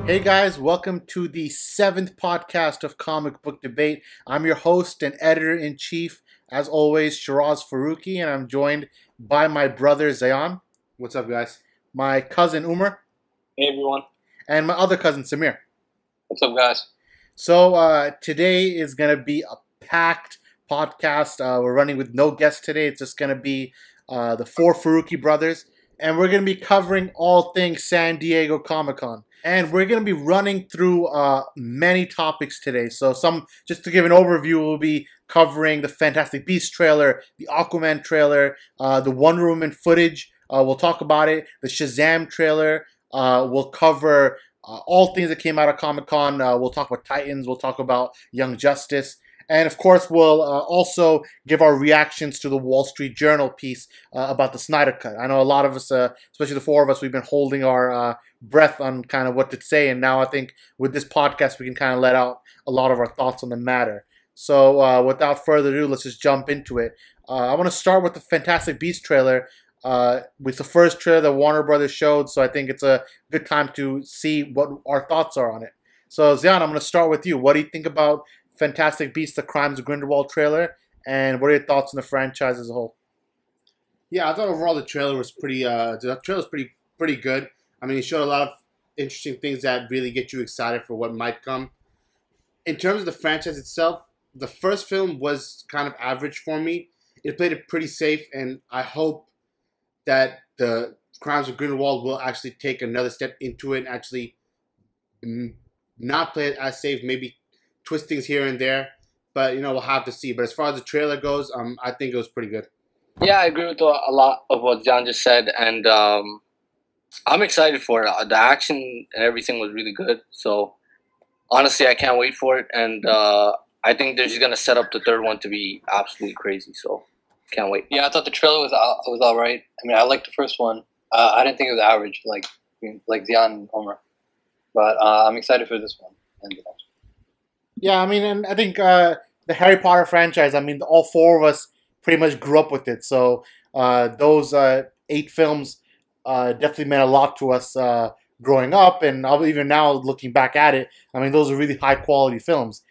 Hey guys, welcome to the 7th podcast of Comic Book Debate. I'm your host and editor-in-chief, as always, Shiraz Farooqi, and I'm joined by my brother Zayan. What's up, guys? My cousin Umar. Hey everyone. And my other cousin Samir. What's up, guys? So today is going to be a packed podcast. We're running with no guests today. It's just going to be the 4 Farooqi brothers, and we're going to be covering all things San Diego Comic-Con. And we're going to be running through many topics today. So just to give an overview, we'll be covering the Fantastic Beasts trailer, the Aquaman trailer, the Wonder Woman footage. We'll talk about it. The Shazam trailer. We'll cover all things that came out of Comic-Con. We'll talk about Titans. We'll talk about Young Justice. And, of course, we'll also give our reactions to the Wall Street Journal piece about the Snyder Cut. I know a lot of us, especially the 4 of us, we've been holding our breath on kind of what to say. And now I think with this podcast, we can kind of let out a lot of our thoughts on the matter. So without further ado, let's just jump into it. I want to start with the Fantastic Beasts trailer. It's the first trailer that Warner Brothers showed, so I think it's a good time to see what our thoughts are on it. So, Zion, I'm going to start with you. What do you think about Fantastic Beasts: The Crimes of Grindelwald trailer, and what are your thoughts on the franchise as a whole? Yeah, I thought overall the trailer was pretty good. I mean, it showed a lot of interesting things that really get you excited for what might come. In terms of the franchise itself, the first film was kind of average for me. It played it pretty safe, and I hope that the Crimes of Grindelwald will actually take another step into it and actually not play it as safe, maybe twist things here and there, but we'll have to see. But as far as the trailer goes, I think it was pretty good. Yeah, I agree with a lot of what John just said, and I'm excited for it. The action and everything was really good, so honestly, I can't wait for it, and I think they're just gonna set up the third one to be absolutely crazy. So can't wait. Yeah, I thought the trailer was all right. I mean, I liked the first one. I didn't think it was average, like Zion and Homer, but I'm excited for this one and the next. Yeah, I mean, and I think the Harry Potter franchise, I mean, all 4 of us pretty much grew up with it. So those 8 films definitely meant a lot to us growing up. And even now, looking back at it, I mean, those are really high-quality films.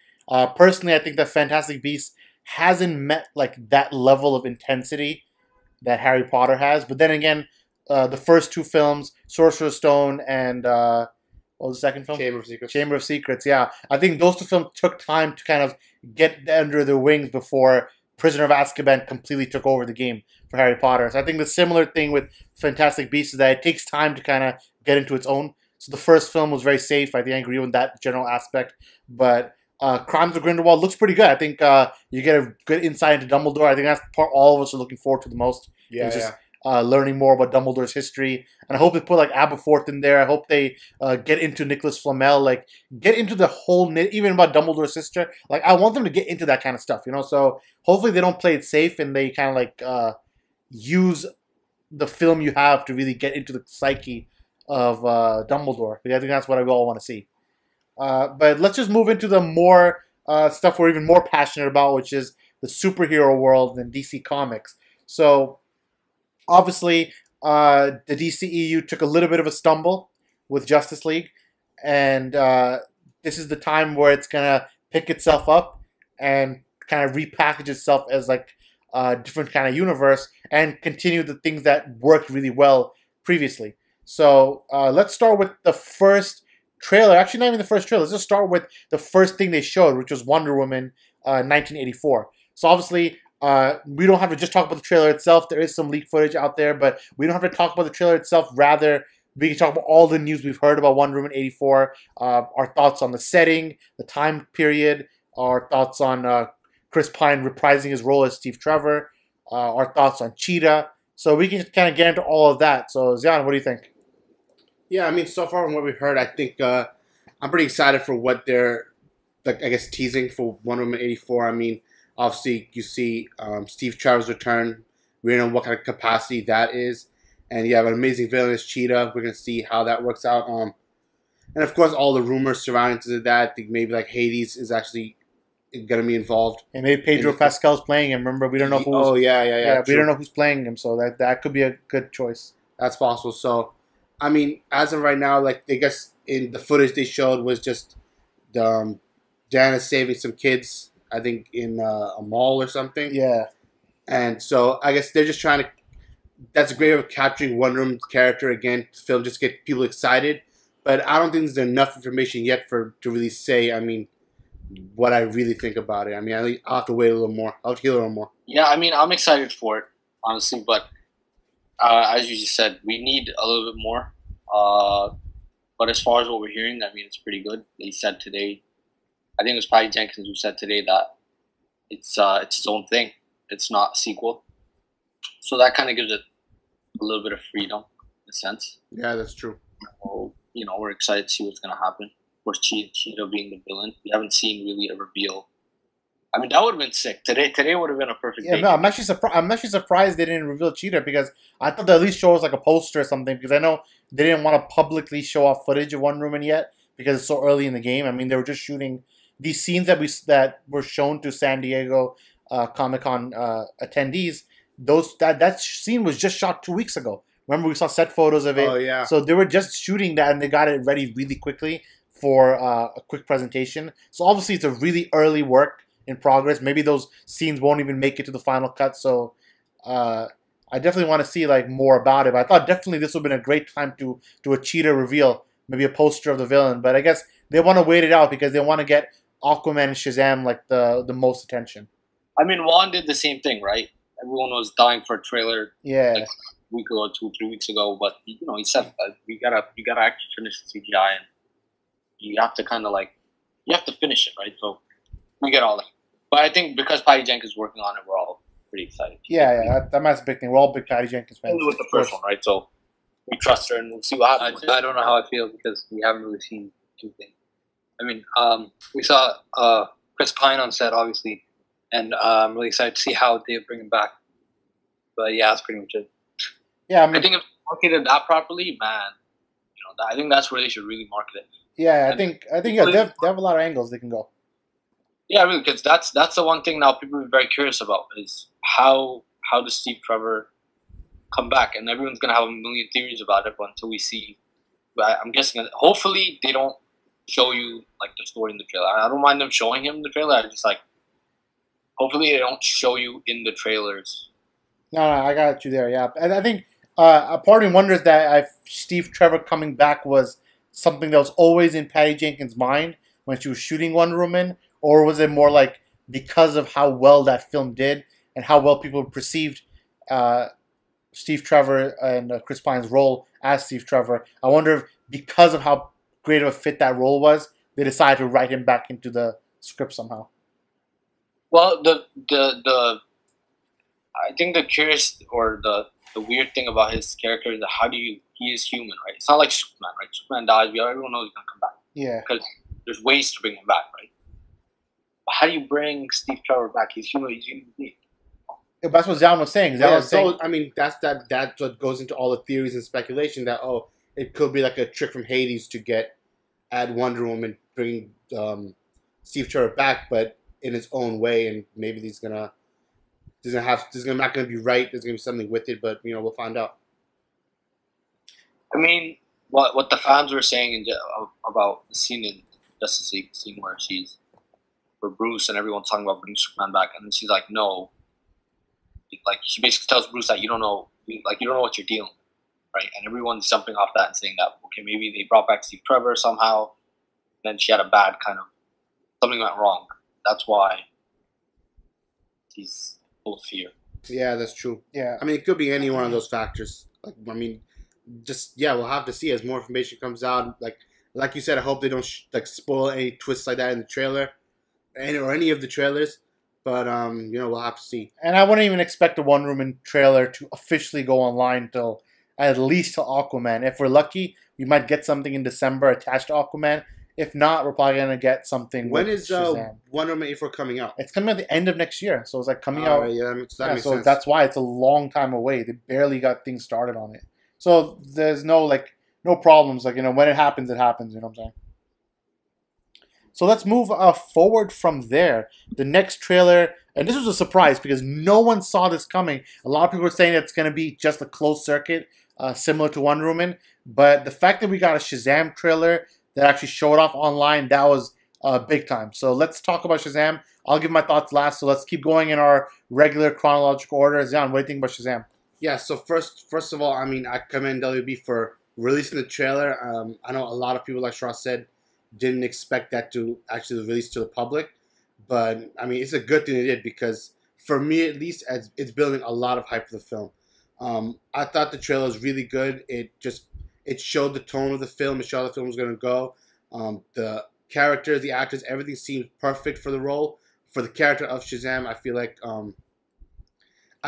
Personally, I think that Fantastic Beasts hasn't met like that level of intensity that Harry Potter has. But then again, the first 2 films, Sorcerer's Stone and... what was the second film? Chamber of Secrets. Chamber of Secrets, yeah. I think those 2 films took time to kind of get under their wings before Prisoner of Azkaban completely took over the game for Harry Potter. So I think the similar thing with Fantastic Beasts is that it takes time to kind of get into its own. So the first film was very safe. I think I agree with that general aspect. But Crimes of Grindelwald looks pretty good. I think you get a good insight into Dumbledore. I think that's the part all of us are looking forward to the most. Yeah, Learning more about Dumbledore's history, and I hope they put like Aberforth in there. I hope they get into Nicholas Flamel, like get into the whole even about Dumbledore's sister. Like I want them to get into that kind of stuff, So hopefully they don't play it safe and they kind of like use the film you have to really get into the psyche of Dumbledore. I think that's what we all want to see. But let's just move into the more stuff we're even more passionate about, which is the superhero world and DC Comics. So. Obviously, the DCEU took a little bit of a stumble with Justice League, and this is the time where it's going to pick itself up and kind of repackage itself as like a different kind of universe and continue the things that worked really well previously. So let's start with the first trailer. Actually, not even the first trailer. Let's just start with the first thing they showed, which was Wonder Woman 1984. So obviously... we don't have to just talk about the trailer itself. There is some leak footage out there, but we don't have to talk about the trailer itself. Rather, we can talk about all the news we've heard about Wonder Woman 84, our thoughts on the setting, the time period, our thoughts on Chris Pine reprising his role as Steve Trevor, our thoughts on Cheetah. So we can just kind of get into all of that. So, Zion, what do you think? Yeah, I mean, so far from what we've heard, I think I'm pretty excited for what they're, like, I guess, teasing for Wonder Woman 84. I mean, obviously, you see Steve Trevor's return. We don't know what kind of capacity that is. And you have an amazing villain as Cheetah. We're going to see how that works out. And, of course, all the rumors surrounding to that. I think maybe, like, Hades is actually going to be involved. And maybe Pedro Pascal's playing him. Remember, we don't know who's... Oh, yeah. We don't know who's playing him, so that could be a good choice. That's possible. So, I mean, as of right now, like, I guess in the footage they showed was just Diana saving some kids, I think, in a mall or something. Yeah. And so I guess they're just trying to. That's a great way of capturing Wonder Woman's character again. Film just get people excited, but I don't think there's enough information yet to really say. I mean, what I really think about it. I mean, I'll have to wait a little more. I'll have to hear a little more. Yeah, I mean, I'm excited for it, honestly, but as you just said, we need a little bit more. But as far as what we're hearing, I mean, it's pretty good. They said today, I think it was Patty Jenkins who said today that it's its own thing. It's not a sequel. So that kind of gives it a little bit of freedom, in a sense. Yeah, that's true. So, we're excited to see what's going to happen. Of course, Cheetah being the villain. We haven't seen really a reveal. I mean, that would have been sick. Today would have been a perfect day. No, I'm actually surprised they didn't reveal Cheetah, because I thought they'd at least show us like a poster or something, because I know they didn't want to publicly show off footage of Wonder Woman yet because it's so early in the game. I mean, they were just shooting these scenes that were shown to San Diego Comic-Con attendees. That scene was just shot 2 weeks ago. Remember, we saw set photos of it. Oh, yeah. So they were just shooting that, and they got it ready really quickly for a quick presentation. So obviously it's a really early work in progress. Maybe those scenes won't even make it to the final cut. So I definitely want to see like more about it. But I thought definitely this would have been a great time to do a Cheetah reveal, maybe a poster of the villain. But I guess they want to wait it out because they want to get Aquaman and Shazam like the most attention. I mean, Juan did the same thing, right? Everyone was dying for a trailer. Yeah. Like a week ago, 2-3 weeks ago, but he said you gotta actually finish the CGI, and you have to kind of you have to finish it, right? So we get all that. But I think because Patty Jenkins is working on it, we're all pretty excited. Yeah, that's a big thing. We're all big Patty Jenkins fans. With the first one, right? So we trust her, and we'll see what happens. I don't know how I feel because we haven't really seen anything. I mean, we saw Chris Pine on set, obviously, and I'm really excited to see how they bring him back. But yeah, that's pretty much it. Yeah, I mean, I think if they marketed that properly, man, I think that's where they should really market it. Yeah, I think yeah, they have a lot of angles they can go. Yeah, really, because that's the one thing now people are very curious about is how does Steve Trevor come back, and everyone's gonna have a million theories about it, but until we see, but I'm guessing hopefully they don't show you the story in the trailer. I don't mind them showing him in the trailer. I just hopefully they don't show you in the trailers. No, I got you there. Yeah, and I think a part of me wonders that if Steve Trevor coming back was something that was always in Patty Jenkins' mind when she was shooting Wonder Woman, or was it more because of how well that film did and how well people perceived Steve Trevor and Chris Pine's role as Steve Trevor? I wonder if because of how great of a fit that role was, they decided to write him back into the script somehow. Well, I think the curious or the weird thing about his character is that he is human, right? It's not like Superman, right? Superman dies, everyone knows he's gonna come back. Yeah. Because there's ways to bring him back, right? But how do you bring Steve Trevor back? He's human. He's human being. Yeah, that's what Zan was saying. I mean, that's what goes into all the theories and speculation that it could be like a trick from Hades to add Wonder Woman, bring Steve Trevor back, but in his own way, and maybe not gonna be right. There's gonna be something with it, but we'll find out. I mean, what the fans were saying about the scene in Justice League, scene where she's for Bruce and everyone's talking about bringing Superman back, and then she's like, no. She basically tells Bruce that you don't know what you're dealing with, right? And everyone's jumping off that and saying that, okay, maybe they brought back Steve Trevor somehow. Then she had a bad something went wrong. That's why he's full of fear. Yeah, that's true. Yeah. I mean, it could be any one of those factors. We'll have to see as more information comes out. Like you said, I hope they don't spoil any twists like that in the trailer, or any of the trailers. But we'll have to see. And I wouldn't even expect the Wonder Woman trailer to officially go online at least till Aquaman. If we're lucky, we might get something in December attached to Aquaman. If not, we're probably gonna get something. When is Wonder Woman 84 coming out? It's coming at the end of next year, so it's coming out. Yeah, that makes sense. That's why it's a long time away. They barely got things started on it, so there's no problems. When it happens, it happens. You know what I'm saying? So let's move forward from there. The next trailer, and this was a surprise because no one saw this coming. A lot of people were saying it's going to be just a closed circuit similar to Wonder Woman. But the fact that we got a Shazam trailer that actually showed off online, that was big time. So let's talk about Shazam. I'll give my thoughts last. So let's keep going in our regular chronological order. Zion, what do you think about Shazam? Yeah, so first of all, I mean, I commend WB for releasing the trailer. I know a lot of people, like Shara said, didn't expect that to actually release to the public. But, I mean, it's a good thing it did because, for me at least, it's building a lot of hype for the film. I thought the trailer was really good. It showed the tone of the film. It showed how the film was going to go. The characters, the actors, everything seemed perfect for the role. For the character of Shazam, I feel like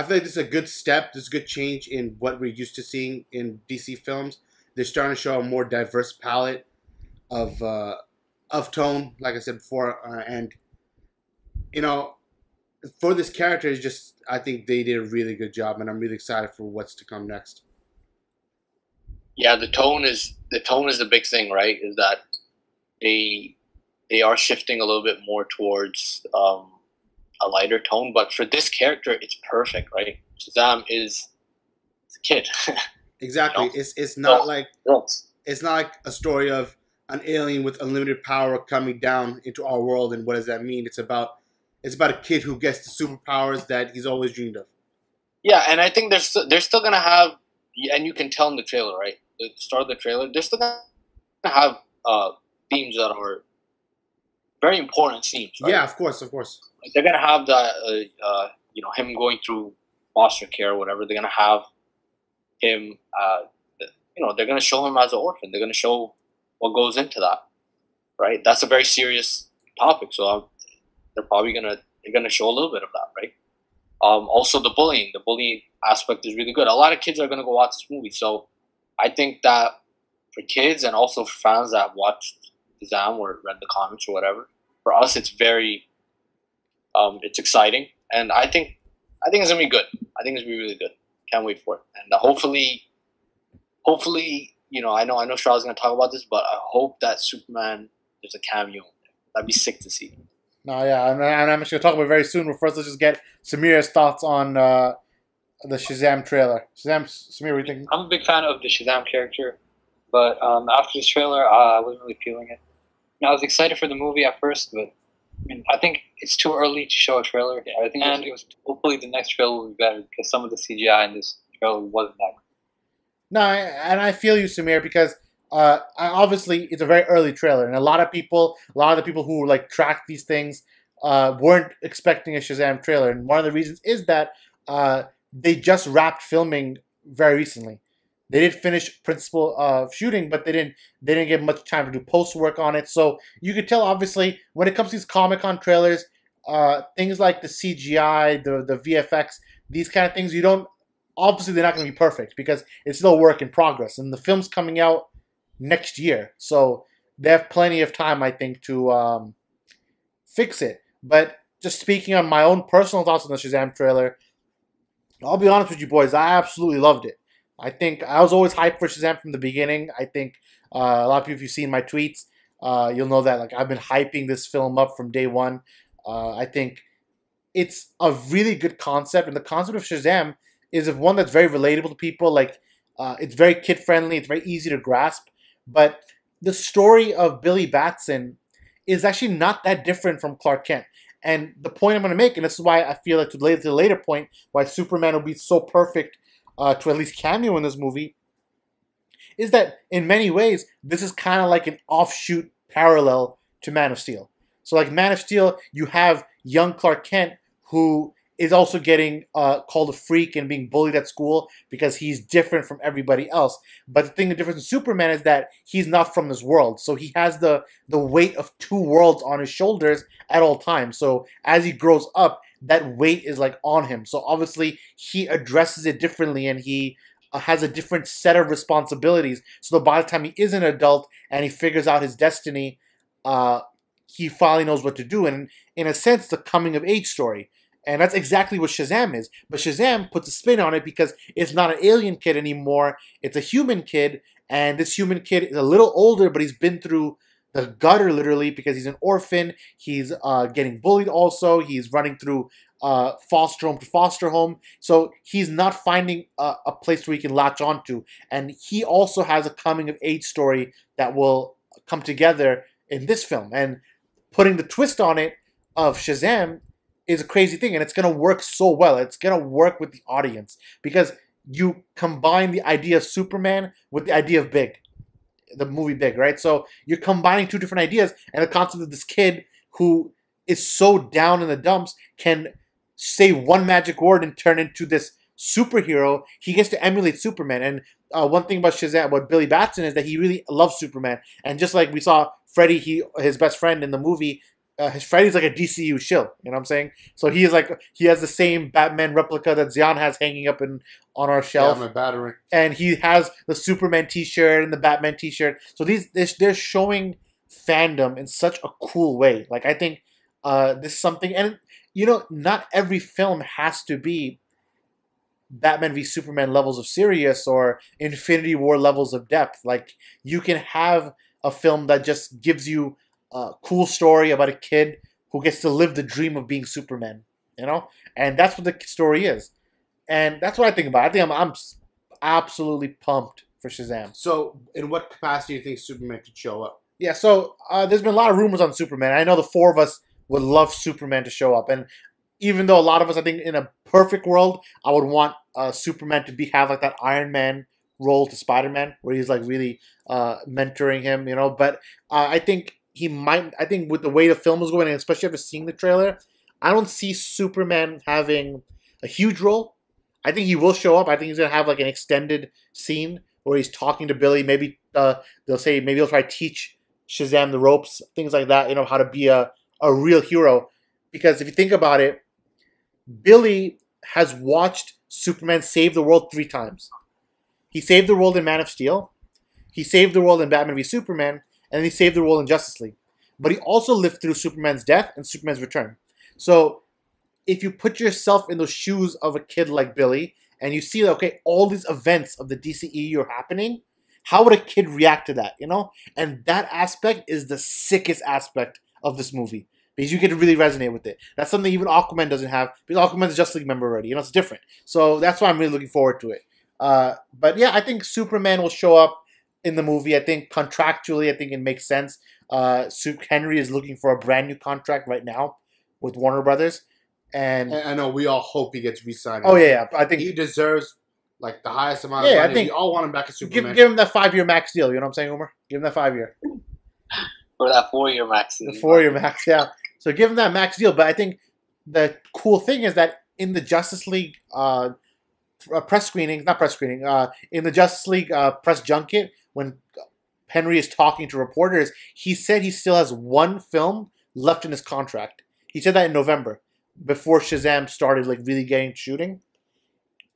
this is a good step. This is a good change in what we're used to seeing in DC films. They're starting to show a more diverse palette of tone, like I said before, and you know, for this character, is just I think they did a really good job, and I'm really excited for what's to come next. Yeah, the tone is the big thing, right? Is that they are shifting a little bit more towards a lighter tone, but for this character, it's perfect, right? Shazam is a kid. Exactly. You know? It's not like No. it's not like a story of an alien with unlimited power coming down into our world, and what does that mean? It's about a kid who gets the superpowers that he's always dreamed of. Yeah, and I think they're still gonna have, and you can tell in the trailer, right? The start of the trailer, they're still gonna have themes that are very important themes. Right? Yeah, of course. They're gonna have the him going through foster care or whatever. They're gonna have him. They're gonna show him as an orphan. They're gonna show what goes into that. Right. That's a very serious topic. So they're gonna show a little bit of that. Right. Also the bullying aspect is really good. A lot of kids are gonna go watch this movie. So I think that for kids and also for fans that watched Shazam or read the comics or whatever, for us it's very it's exciting, and I think it's gonna be good. I think it's gonna be really good. Can't wait for it, and hopefully, I know Charles gonna talk about this, but I hope that Superman there's a cameo. That'd be sick to see. No, yeah, and I'm actually gonna talk about it very soon. But first, let's just get Samir's thoughts on the Shazam trailer. Samir, what do you think? I'm a big fan of the Shazam character, but after this trailer, I wasn't really feeling it. I was excited for the movie at first, but I think it's too early to show a trailer. Yeah, I think hopefully the next trailer will be better because some of the CGI in this trailer wasn't that good. No, and I feel you, Samir, because obviously it's a very early trailer, and a lot of the people who like track these things weren't expecting a Shazam trailer, and one of the reasons is that they just wrapped filming very recently. They did finish principal shooting, but they didn't get much time to do post work on it. So you could tell, obviously, when it comes to these Comic-Con trailers, things like the CGI, the VFX, these kind of things, obviously they're not going to be perfect because it's still a work in progress, and the film's coming out next year, so they have plenty of time, I think, to fix it. But just speaking on my own personal thoughts on the Shazam trailer, I'll be honest with you boys, I absolutely loved it. I think I was always hyped for Shazam from the beginning. I think a lot of people, if you've seen my tweets, you'll know that I've been hyping this film up from day one. I think it's a really good concept, and the concept of Shazam is one that's very relatable to people. It's very kid friendly. It's very easy to grasp. But the story of Billy Batson is actually not that different from Clark Kent. And the point I'm going to make, and this is why I feel like to the later point, why Superman will be so perfect to at least cameo in this movie, is that in many ways, this is kind of like an offshoot parallel to Man of Steel. So like Man of Steel, you have young Clark Kent who is also getting called a freak and being bullied at school because he's different from everybody else. But the difference in Superman is that he's not from this world. So he has the weight of two worlds on his shoulders at all times. So as he grows up, that weight is on him. So obviously he addresses it differently, and he has a different set of responsibilities. So that by the time he is an adult and he figures out his destiny, he finally knows what to do. And in a sense, it's a coming of age story. And that's exactly what Shazam is. But Shazam puts a spin on it because it's not an alien kid anymore. It's a human kid. And this human kid is a little older, but he's been through the gutter literally because he's an orphan. He's getting bullied also. He's running through foster home to foster home. So he's not finding a place where he can latch onto. And he also has a coming of age story that will come together in this film. And putting the twist on it of Shazam is a crazy thing. And it's going to work so well. It's going to work with the audience because you combine the idea of Superman with the idea of Big, the movie Big, right? So you're combining two different ideas, and the concept of this kid who is so down in the dumps can say one magic word and turn into this superhero. He gets to emulate Superman. And one thing about Shazam, about Billy Batson, is that he really loves Superman. And just like we saw Freddy, his best friend in the movie, Freddy's like a DCEU shill. You know what I'm saying? So he has the same Batman replica that Zion has hanging up on our shelf. Yeah, my battery. And he has the Superman T-shirt and the Batman T-shirt. So they're showing fandom in such a cool way. Like I think this is something, and not every film has to be Batman v Superman levels of serious or Infinity War levels of depth. Like you can have a film that just gives you a cool story about a kid who gets to live the dream of being Superman, and that's what the story is. And that's what I think about. I think I'm absolutely pumped for Shazam. So, in what capacity do you think Superman could show up? Yeah, so there's been a lot of rumors on Superman. I know the four of us would love Superman to show up. And even though a lot of us, I think in a perfect world, I would want Superman to have like that Iron Man role to Spider-Man, where he's like really mentoring him, But I think he might, I think with the way the film is going, and especially after seeing the trailer, I don't see Superman having a huge role. I think he will show up. I think he's going to have like an extended scene where he's talking to Billy. Maybe they'll say, maybe he'll try to teach Shazam the ropes, things like that, how to be a real hero. Because if you think about it, Billy has watched Superman save the world 3 times. He saved the world in Man of Steel. He saved the world in Batman v Superman. And then he saved the world in Justice League. But he also lived through Superman's death and Superman's return. So if you put yourself in those shoes of a kid like Billy, and you see that, okay, all these events of the DCEU are happening, how would a kid react to that, And that aspect is the sickest aspect of this movie. Because you get to really resonate with it. That's something even Aquaman doesn't have. Because Aquaman's a Justice League member already. It's different. So that's why I'm really looking forward to it. But yeah, I think Superman will show up in the movie. I think contractually, I think it makes sense. Henry is looking for a brand new contract right now with Warner Brothers. And I know we all hope he gets re-signed. Oh, yeah. I think he deserves like the highest amount of money. I think we all want him back as Superman. Give him that 5-year max deal. You know what I'm saying, Umar? Give him that 5-year. Or that 4-year max deal. The 4-year max, yeah. So give him that max deal. But I think the cool thing is that in the Justice League press screening, in the Justice League press junket, when Henry is talking to reporters, he said he still has 1 film left in his contract. He said that in November, before Shazam started like really getting shooting.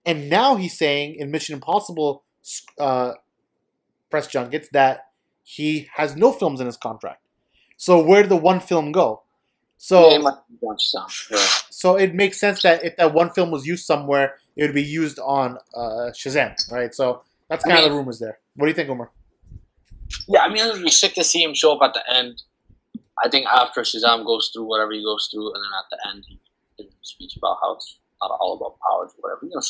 And now he's saying in Mission Impossible press junkets that he has no films in his contract. So where did the 1 film go? So, so it makes sense that if that 1 film was used somewhere, it would be used on Shazam, right? So that's kind of the rumors there. What do you think, Umar? Yeah, I mean, it would be sick to see him show up at the end. I think after Shazam goes through whatever he goes through, and then at the end he gives a speech about how it's not all about powers or whatever.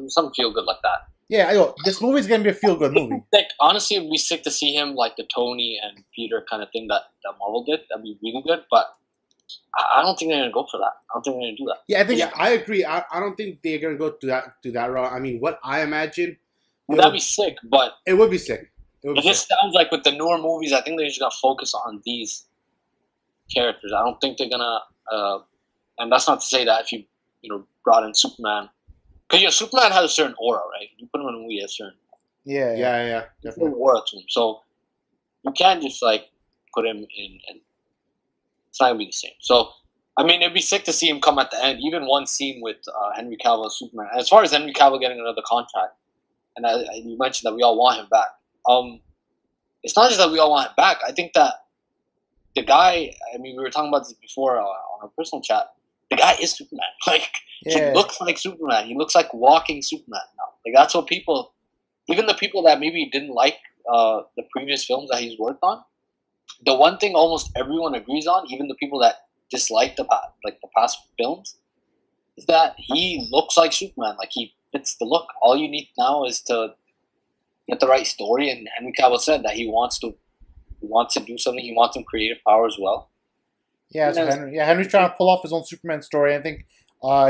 Some feel good like that. Yeah, I know. This movie's gonna be a feel good movie. Like honestly, it'd be sick to see him like the Tony and Peter kind of thing that Marvel did. That'd be really good, but I don't think they're gonna go for that. I don't think they're gonna do that. Yeah, I agree. I don't think they're gonna go to that route. I mean, what I imagine, that'd be sick, but it would be sick. It just sounds like with the newer movies, I think they're just gonna focus on these characters. I don't think they're gonna, and that's not to say that if you brought in Superman, because Superman has a certain aura, right? You put him in a movie, a certain yeah, definitely aura to him. So you can't just like put him in, and it's not gonna be the same. So I mean, it'd be sick to see him come at the end. Even one scene with Henry Cavill as Superman. And as far as Henry Cavill getting another contract, and you mentioned that we all want him back. It's not just that we all want him back. I think that the guy, I mean, we were talking about this before on our personal chat. The guy is Superman. Like, he looks like Superman. He looks like walking Superman now. Like, that's what people, even the people that maybe didn't like the previous films that he's worked on, the one thing almost everyone agrees on, even the people that dislike the past films, is that he looks like Superman. Like, he fits the look. All you need now is to get the right story. And Henry Cavill said that he wants to do something. He wants some creative power as well. Yeah, so Henry's trying to pull off his own Superman story. I think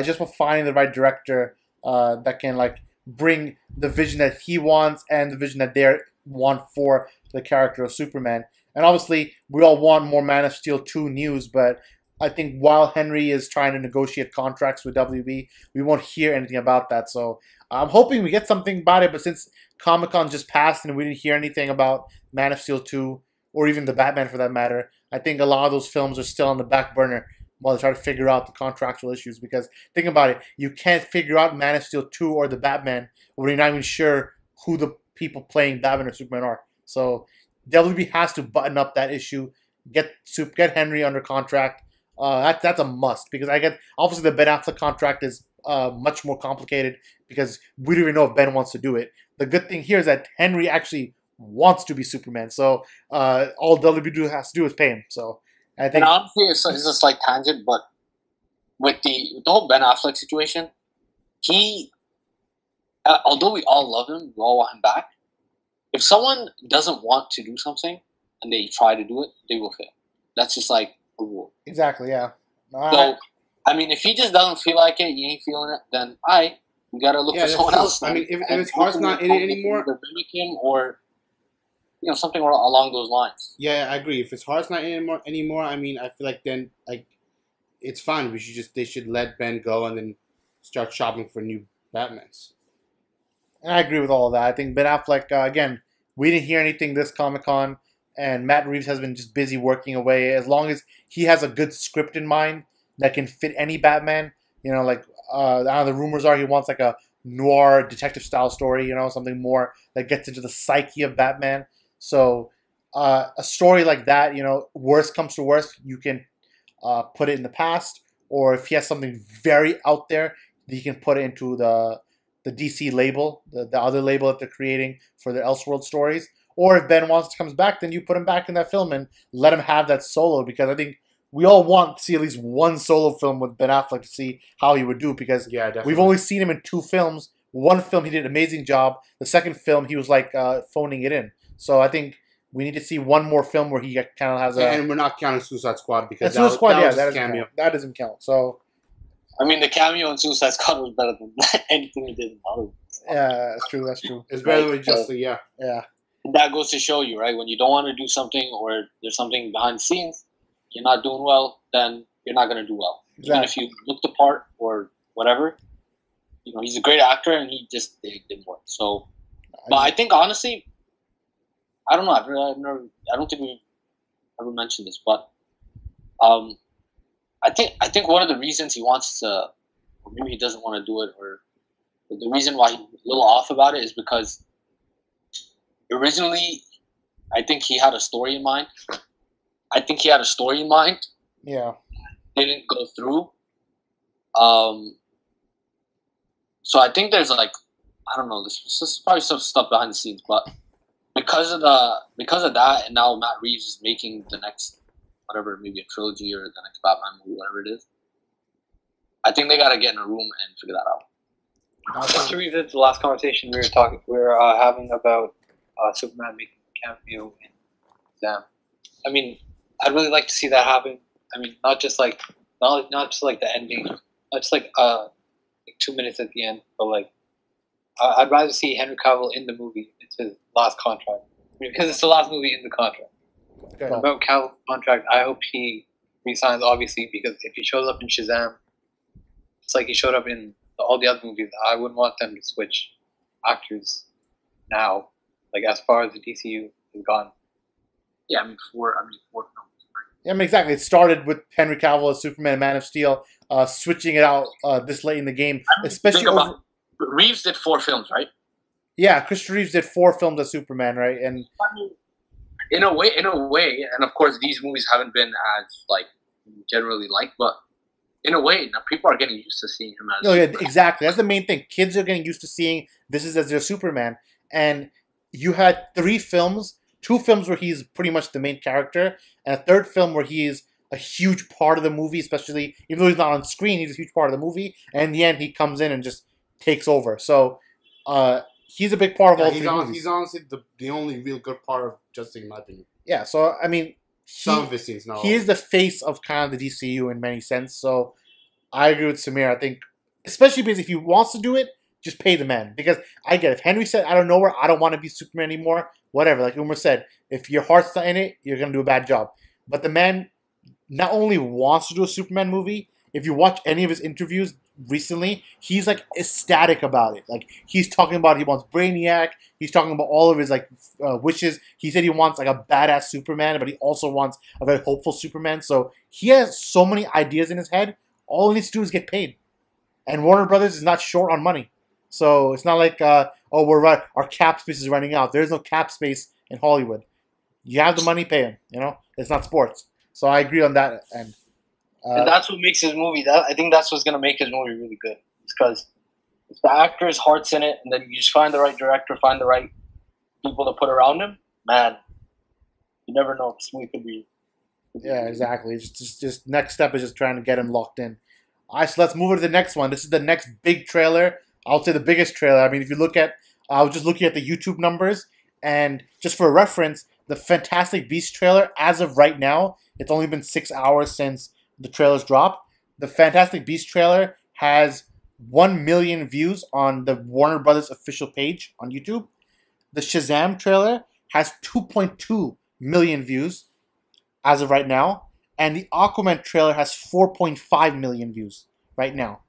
just for finding the right director that can like bring the vision that he wants and the vision that they want for the character of Superman. And obviously, we all want more Man of Steel 2 news, but I think while Henry is trying to negotiate contracts with WB, we won't hear anything about that. So I'm hoping we get something about it, but since Comic-Con just passed and we didn't hear anything about Man of Steel 2, or even the Batman for that matter, I think a lot of those films are still on the back burner while they try to figure out the contractual issues. Because think about it, you can't figure out Man of Steel 2 or the Batman when you're not even sure who the people playing Batman or Superman are. So WB has to button up that issue, get Henry under contract. That's a must, because obviously the Ben Affleck contract is much more complicated because we don't even know if Ben wants to do it. The good thing here is that Henry actually wants to be Superman, so all WB has to do is pay him. So I think, and honestly, it's a slight tangent, but with the whole Ben Affleck situation, he, although we all love him, we all want him back. If someone doesn't want to do something and they try to do it, they will fail. That's just like a rule. Exactly, yeah. So, I mean, if he just doesn't feel like it, you ain't feeling it, then we gotta look for someone else. I mean, if his heart's not in it anymore, either mimic him or something along those lines. Yeah, I agree. If his heart's not in it anymore, I mean, I feel like then it's fine. They should let Ben go and then start shopping for new Batmans. And I agree with all of that. I think Ben Affleck, again, we didn't hear anything this Comic-Con, and Matt Reeves has been just busy working away. As long as he has a good script in mind that can fit any Batman, the rumors are he wants like a noir detective-style story, something more that gets into the psyche of Batman. So a story like that, worst comes to worst, you can put it in the past, or if he has something very out there, he can put it into the DC label, the other label that they're creating for their Elseworld stories. Or if Ben wants to come back, then you put him back in that film and let him have that solo, because I think we all want to see at least one solo film with Ben Affleck to see how he would do, because we've only seen him in 2 films. One film he did an amazing job. The second film he was like phoning it in. So I think we need to see one more film where he kind of has a... And we're not counting Suicide Squad, because that doesn't count. So... I mean, the cameo in Suicide Squad was better than anything he did in Hollywood. Yeah, that's true. It's better than Justice League, yeah. Yeah. That goes to show you, right? When you don't want to do something, or there's something behind the scenes, you're not doing well, then you're not going to do well. Exactly. Even if you look the part or whatever, he's a great actor, and it didn't work. So, but I think, honestly, I don't know. I don't think we've ever mentioned this, but I think one of the reasons he wants to, or maybe he doesn't want to do it, or the reason why he's a little off about it is because originally, I think he had a story in mind. Yeah. Didn't go through. So I think there's I don't know, this is probably some stuff behind the scenes, but because of that, and now Matt Reeves is making the next, whatever, maybe a trilogy or the next Batman movie, whatever it is, I think they gotta get in a room and figure that out. Just to revisit the last conversation we were having about Superman making a cameo in Shazam. I mean, I'd really like to see that happen. I mean, not just like the ending, not just like 2 minutes at the end, but I'd rather see Henry Cavill in the movie. It's his last contract, because it's the last movie in the contract. Okay. About Cavill's contract, I hope he resigns, obviously, because if he shows up in Shazam, it's like he showed up in all the other movies. I wouldn't want them to switch actors now, as far as the DCU has gone. Yeah, I mean, four films. Yeah, I mean, exactly. It started with Henry Cavill as Superman, Man of Steel, switching it out this late in the game, especially Reeves did 4 films, right? Yeah, Christopher Reeves did 4 films as Superman, right? And in a way, and of course these movies haven't been as generally liked, but in a way, now people are getting used to seeing him as. No, yeah, exactly. That's the main thing. Kids are getting used to seeing this as their Superman, and you had 3 films, 2 films where he's pretty much the main character, and a 3rd film where he's a huge part of the movie, especially even though he's not on screen, he's a huge part of the movie. And in the end, he comes in and just takes over. So he's a big part of all three movies. He's honestly the only real good part of Justice League, in my opinion. Yeah, so I mean, Some of his scenes, no. he is the face of kind of the DCU in many sense. So I agree with Samir. I think, especially because if he wants to do it, just pay the man. Because I get it. If Henry said out of nowhere, I don't want to be Superman anymore, whatever. Like Umar said, if your heart's not in it, you're going to do a bad job. But the man not only wants to do a Superman movie, if you watch any of his interviews recently, he's like ecstatic about it. Like he's talking about he wants Brainiac. He's talking about all of his like wishes. He said he wants like a badass Superman, but he also wants a very hopeful Superman. So he has so many ideas in his head. All he needs to do is get paid. And Warner Brothers is not short on money. So it's not like, our cap space is running out. There's no cap space in Hollywood. You have the money, pay him. You know, it's not sports. So I agree on that end. And that's what makes his movie. I think that's what's going to make his movie really good. It's because if the actor's heart's in it, and then you just find the right director, find the right people to put around him, man, you never know. This movie could be. Yeah, exactly. Just next step is just trying to get him locked in. All right, so let's move on to the next one. This is the next big trailer. I would say the biggest trailer. I mean, if you look at, I was just looking at the YouTube numbers, and just for reference, the Fantastic Beasts trailer, as of right now, it's only been 6 hours since the trailers dropped. The Fantastic Beasts trailer has 1 million views on the Warner Brothers official page on YouTube. The Shazam trailer has 2.2 million views as of right now. And the Aquaman trailer has 4.5 million views right now.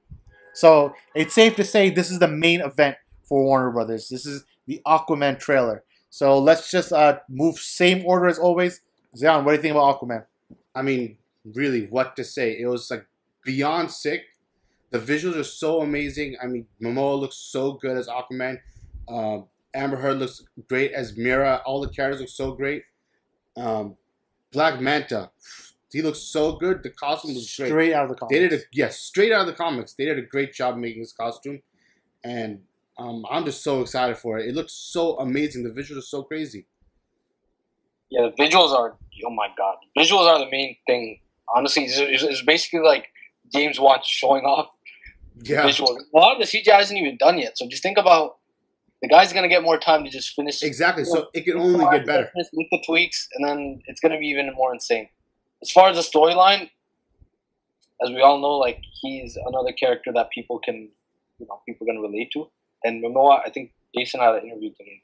So it's safe to say this is the main event for Warner Brothers. This is the Aquaman trailer. So let's just move same order as always. Zion, what do you think about Aquaman? I mean, really, what to say? It was like beyond sick. The visuals are so amazing. I mean, Momoa looks so good as Aquaman. Amber Heard looks great as Mira. All the characters look so great. Black Manta, he looks so good. The costume was great. Straight out of the comics. Straight out of the comics. They did a great job making this costume, and I'm just so excited for it. It looks so amazing. The visuals are so crazy. Yeah, the visuals are, oh my god. Visuals are the main thing. Honestly, it's basically like James Wan showing off visuals. A lot of the CGI isn't even done yet. So just think about, the guy's going to get more time to just finish. Exactly, so it can only get better. With the tweaks, and then it's going to be even more insane. As far as the storyline, as we all know, like, he's another character that people can relate to. And Momoa, I think Jason had an interview today.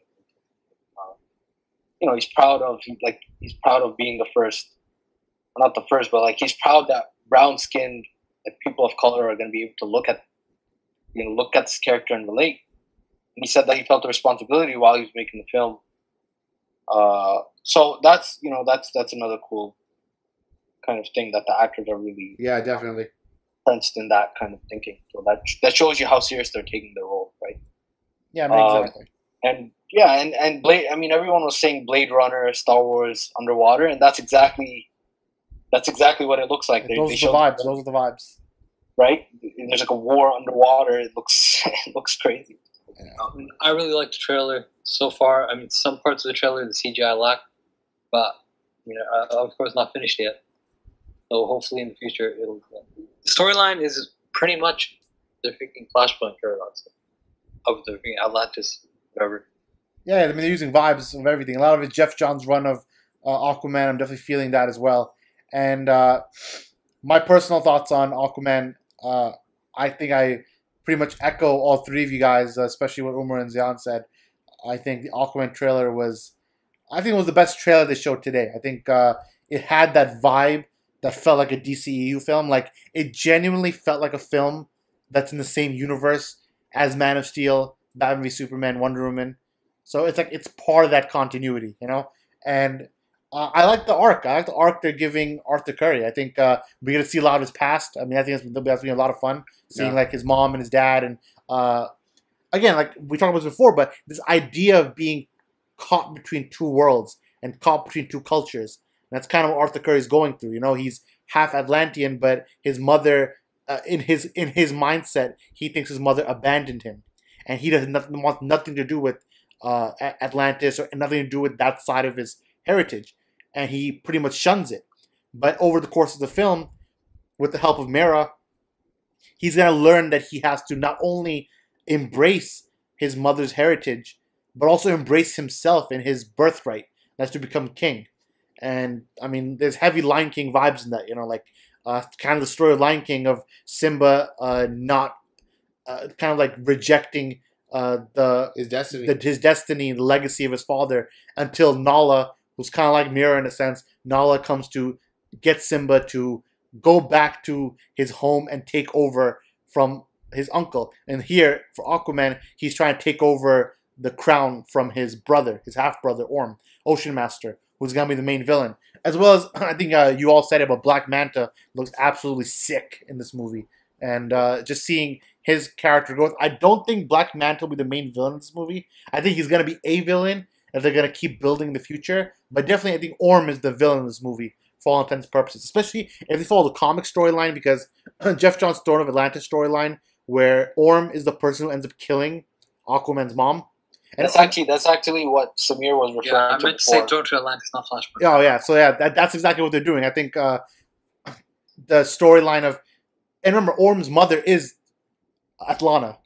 He's proud of being the first. Not the first, but like he's proud that brown-skinned, like, people of color are going to be able to look at this character and relate. And he said that he felt the responsibility while he was making the film. So that's another cool kind of thing that the actors are really definitely entrenched in that kind of thinking. So that shows you how serious they're taking their role, right? Yeah, exactly. And Blade. I mean, everyone was saying Blade Runner, Star Wars, underwater, and that's exactly what it looks like. Those are the vibes. Right? There's like a war underwater. It looks crazy. Yeah. I really liked the trailer so far. I mean, some parts of the trailer, the CGI lack, but of course, not finished yet. So hopefully in the future it'll. The storyline is pretty much the freaking Flashpoint paradox of the freaking Atlantis, whatever. Yeah, I mean, they're using vibes of everything. A lot of it, Jeff Johns' run of Aquaman, I'm definitely feeling that as well. And my personal thoughts on Aquaman, I think I pretty much echo all three of you guys, especially what Umar and Zion said. I think the Aquaman trailer was the best trailer they showed today. I think it had that vibe that felt like a DCEU film. Like, it genuinely felt like a film that's in the same universe as Man of Steel, Batman v Superman, Wonder Woman. So it's like it's part of that continuity, And I like the arc. I like the arc they're giving Arthur Curry. I think we're going to see a lot of his past. I mean, I think that's been a lot of fun seeing like his mom and his dad. And again, like we talked about this before, but this idea of being caught between two worlds and caught between two cultures. And that's kind of what Arthur Curry is going through. He's half Atlantean, but his mother, in his mindset, he thinks his mother abandoned him. And he wants nothing to do with Atlantis or nothing to do with that side of his heritage. And he pretty much shuns it. But over the course of the film, with the help of Mera, he's going to learn that he has to not only embrace his mother's heritage, but also embrace himself and his birthright. That's to become king. And I mean, there's heavy Lion King vibes in that, like kind of the story of Lion King of Simba not kind of like rejecting His destiny. his destiny, the legacy of his father, until Nala, who's kind of like Mira in a sense, Nala comes to get Simba to go back to his home and take over from his uncle. And here, for Aquaman, he's trying to take over the crown from his brother, his half-brother, Orm, Ocean Master, who's going to be the main villain. As well as, I think you all said it, but Black Manta looks absolutely sick in this movie. And just seeing his character growth. I don't think Black Manta will be the main villain in this movie. I think he's going to be a villain that they're going to keep building in the future. But definitely, I think Orm is the villain in this movie for all intents and purposes. Especially if they follow the comic storyline, because Jeff John's Throne of Atlantis storyline, where Orm is the person who ends up killing Aquaman's mom. And that's actually what Samir was referring to. I meant to say Throne to Atlantis, not Flashpoint. Oh yeah, so yeah, that's exactly what they're doing. I think the storyline of, and remember, Orm's mother is Atlana,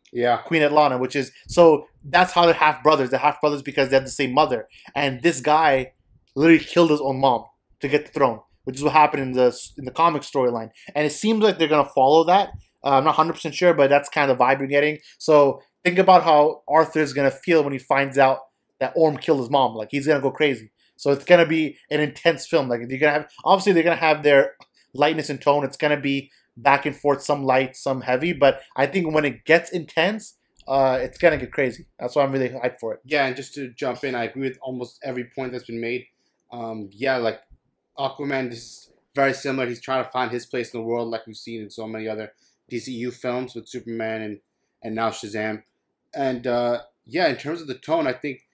Queen Atlana, which is, so that's how they're half brothers. They're half brothers because they have the same mother. And this guy literally killed his own mom to get the throne, which is what happened in the comic storyline. And it seems like they're gonna follow that. I'm not 100% sure, but that's kind of the vibe you're getting. So think about how Arthur is gonna feel when he finds out that Orm killed his mom. Like, he's gonna go crazy. So it's gonna be an intense film. Like, you're gonna have, obviously they're gonna have their lightness and tone. It's gonna be back and forth, some light, some heavy. But I think when it gets intense, it's gonna get crazy. That's why I'm really hyped for it. Yeah, and just to jump in, I agree with almost every point that's been made. Like Aquaman is very similar. He's trying to find his place in the world, like we've seen in so many other DCEU films with Superman and now Shazam. And in terms of the tone, I think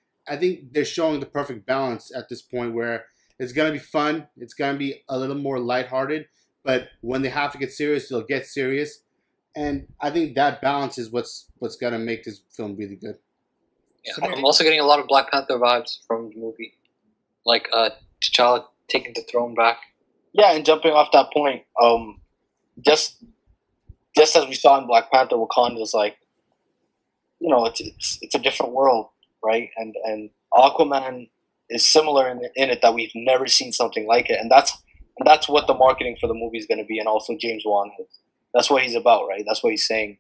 they're showing the perfect balance at this point, where it's gonna be fun, it's gonna be a little more lighthearted, but when they have to get serious, they'll get serious. And I think that balance is what's gonna make this film really good. Yeah, I'm also getting a lot of Black Panther vibes from the movie, like T'Challa taking the throne back. Yeah, and jumping off that point, just as we saw in Black Panther, Wakanda is like, it's a different world, right? And Aquaman is similar in it, that we've never seen something like it, and that's what the marketing for the movie is going to be, and also James Wan. That's what he's about, right? That's what he's saying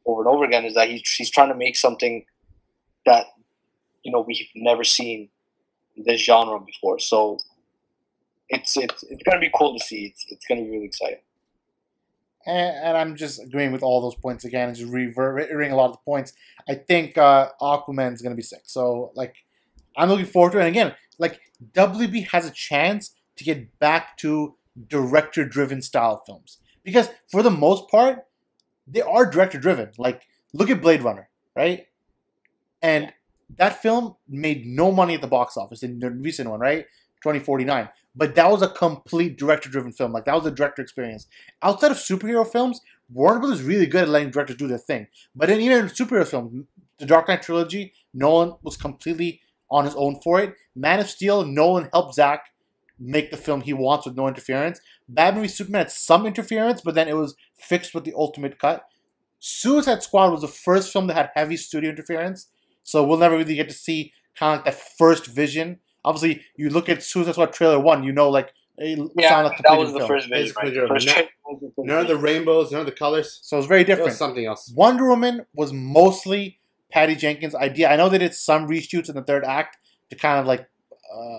over and over again, is that he's trying to make something that we've never seen in this genre before. So it's going to be cool to see. It's going to be really exciting. And I'm just agreeing with all those points again, and just reiterating a lot of the points. I think Aquaman is going to be sick. So, like, I'm looking forward to it. And again, like, WB has a chance to get back to director-driven style films. Because for the most part, they are director-driven. Like, look at Blade Runner, right? And that film made no money at the box office, in the recent one, right? 2049. But that was a complete director-driven film. Like, that was a director experience. Outside of superhero films, Warner Bros. Is really good at letting directors do their thing. But then even in superhero films, the Dark Knight trilogy, Nolan was completely on his own for it. Man of Steel, Nolan helped Zack make the film he wants with no interference. Batman v Superman had some interference, but then it was fixed with the ultimate cut. Suicide Squad was the first film that had heavy studio interference. So we'll never really get to see kind of like that first vision. Obviously, you look at Suicide Squad trailer 1, like it sounded like that was the first vision. Right? None of the rainbows, none of the colors. So it's very different. It was something else. Wonder Woman was mostly Patty Jenkins' idea. I know they did some reshoots in the third act to kind of like,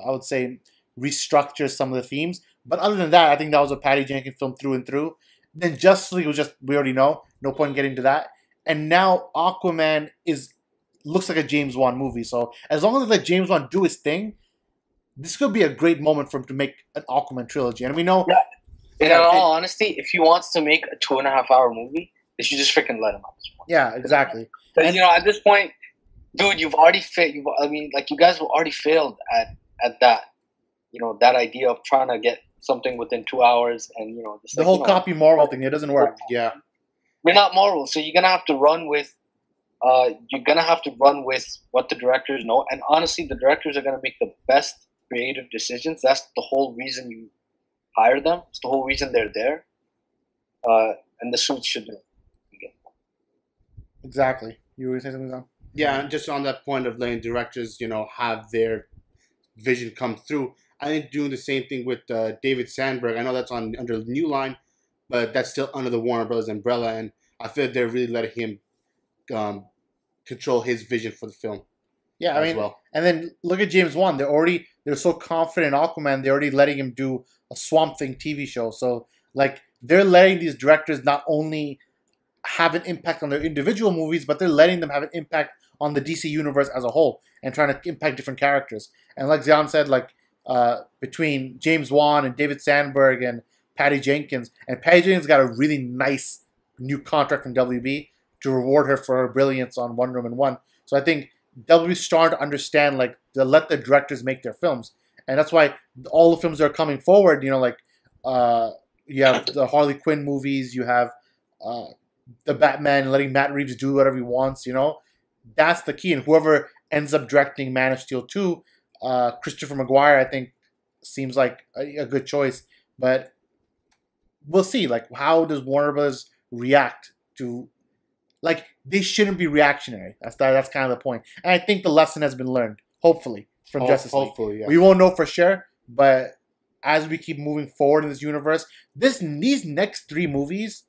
I would say, restructure some of the themes. But other than that, I think that was a Patty Jenkins film through and through. Then Justice League was just, we already know. No point in getting into that. And now Aquaman looks like a James Wan movie. So as long as they let James Wan do his thing, this could be a great moment for him to make an Aquaman trilogy. And we know... Yeah. In all honesty, if he wants to make a 2.5-hour movie, they should just freaking let him at this point. Yeah, exactly. And at this point, dude, you've already failed. You guys have already failed at that. That idea of trying to get something within 2 hours, and just the whole copy Marvel thing, it doesn't work. Yeah, you're not Marvel, so you're gonna have to run with. What the directors know, and honestly, the directors are gonna make the best creative decisions. That's the whole reason you hire them. It's the whole reason they're there. And the suits should do. Exactly. You were saying something, Zan? Yeah, and just on that point of letting directors, have their vision come through. I think doing the same thing with David Sandberg. I know that's under the New Line, but that's still under the Warner Brothers umbrella, and I feel they're really letting him control his vision for the film. Yeah, I mean, and then look at James Wan. They're so confident in Aquaman. They're already letting him do a Swamp Thing TV show. So like they're letting these directors not only have an impact on their individual movies, but they're letting them have an impact on the DC universe as a whole and trying to impact different characters. And like Zion said, like between James Wan and David Sandberg and Patty Jenkins, and Patty Jenkins got a really nice new contract from WB to reward her for her brilliance on Wonder Woman 1. So I think WB's starting to understand, like, to let the directors make their films. And that's why all the films that are coming forward, you have the Harley Quinn movies, you have the Batman, letting Matt Reeves do whatever he wants, That's the key. And whoever ends up directing Man of Steel 2, Christopher McGuire, I think, seems like a good choice. But we'll see. Like, how does Warner Bros. React to... Like, they shouldn't be reactionary. That's kind of the point. And I think the lesson has been learned, hopefully, from Justice League. Hopefully, yeah. We won't know for sure, but as we keep moving forward in this universe, these next 3 movies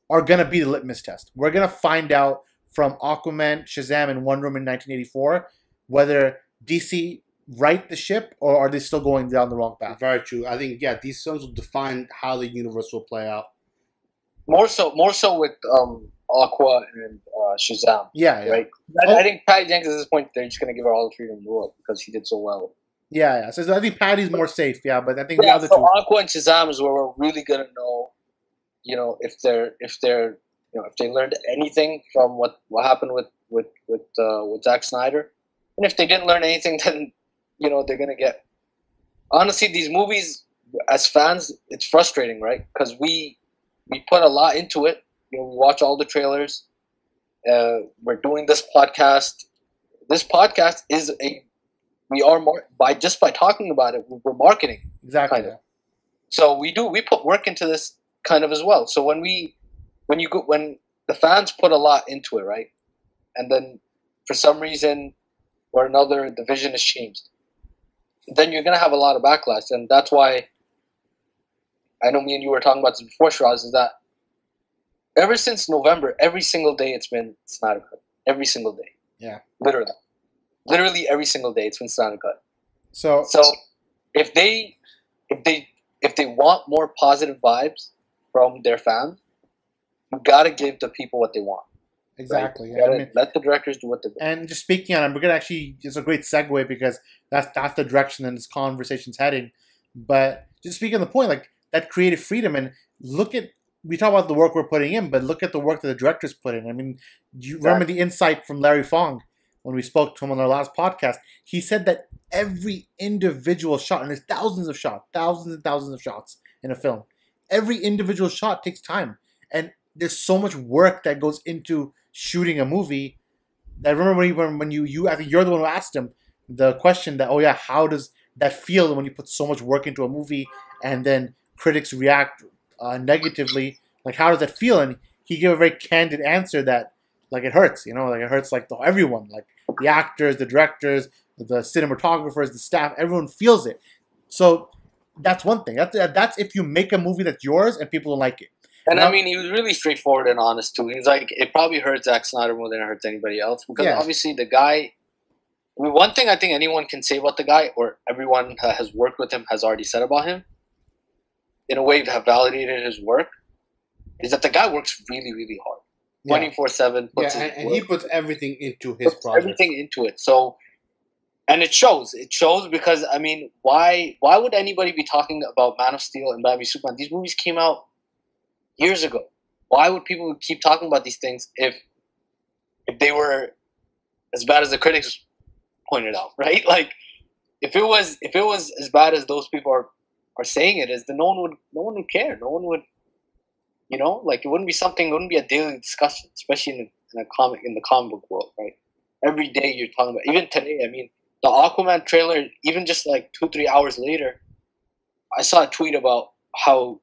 are going to be the litmus test. We're going to find out from Aquaman, Shazam, and Wonder Woman 1984 whether DC right the ship or are they still going down the wrong path. Very true. I think, these films will define how the universe will play out. More so with Aqua and Shazam. Yeah. Right? I think Patty Jenkins at this point, they're just going to give her all the freedom in the world because she did so well. Yeah. So I think Patty's more safe, but I think the other so two... Aqua and Shazam is where we're really going to know, if they learned anything from what happened with Zack Snyder. And if they didn't learn anything, then, they're going to get... Honestly, these movies, as fans, it's frustrating, right? Because we put a lot into it. We watch all the trailers. We're doing this podcast. This podcast is we are more by talking about it. We're marketing exactly. Kind of. So we put work into this kind of as well. So when the fans put a lot into it, right, and then for some reason or another the vision is changed, then you're gonna have a lot of backlash, and that's why. I know me and you were talking about this before, Shiraz, is that ever since November, every single day it's been Snyder Cut. Every single day. Yeah. Literally every single day it's been Snyder Cut. So if they want more positive vibes from their fans, you gotta give the people what they want. Exactly. Right? Let the directors do what they want. And just speaking on it, we're gonna actually, it's a great segue because that's the direction that this conversation's heading. But just speaking on the point, like that creative freedom, and we talk about the work we're putting in, but look at the work that the directors put in. I mean, do you remember the insight from Larry Fong when we spoke to him on our last podcast? He said that every individual shot, and there's thousands and thousands of shots in a film, every individual shot takes time. And there's so much work that goes into shooting a movie that I remember when you I think you're the one who asked him the question that, how does that feel when you put so much work into a movie and then critics react negatively? Like, how does that feel? And he gave a very candid answer that, like, it hurts, like it hurts like everyone, like the actors, the directors, the cinematographers, the staff, everyone feels it. So that's one thing. That's if you make a movie that's yours and people don't like it. And I mean, he was really straightforward and honest too. He's like, it probably hurts Zack Snyder more than it hurts anybody else because obviously the guy. I mean, one thing I think anyone can say about the guy, or everyone that has worked with him has already said about him, in a way to have validated his work, is that the guy works really, really hard, 24/7. And he puts everything into his project. Everything into it. So, and it shows. It shows because I mean, why would anybody be talking about Man of Steel and Batman v Superman? These movies came out years ago. Why would people keep talking about these things if they were as bad as the critics pointed out, right? Like, if it was as bad as those people are saying it is, then no one would care. No one would, like it wouldn't be a daily discussion, especially in the comic book world, right? Every day you're talking about. Even today, I mean, the Aquaman trailer. Even just like 2-3 hours later, I saw a tweet about how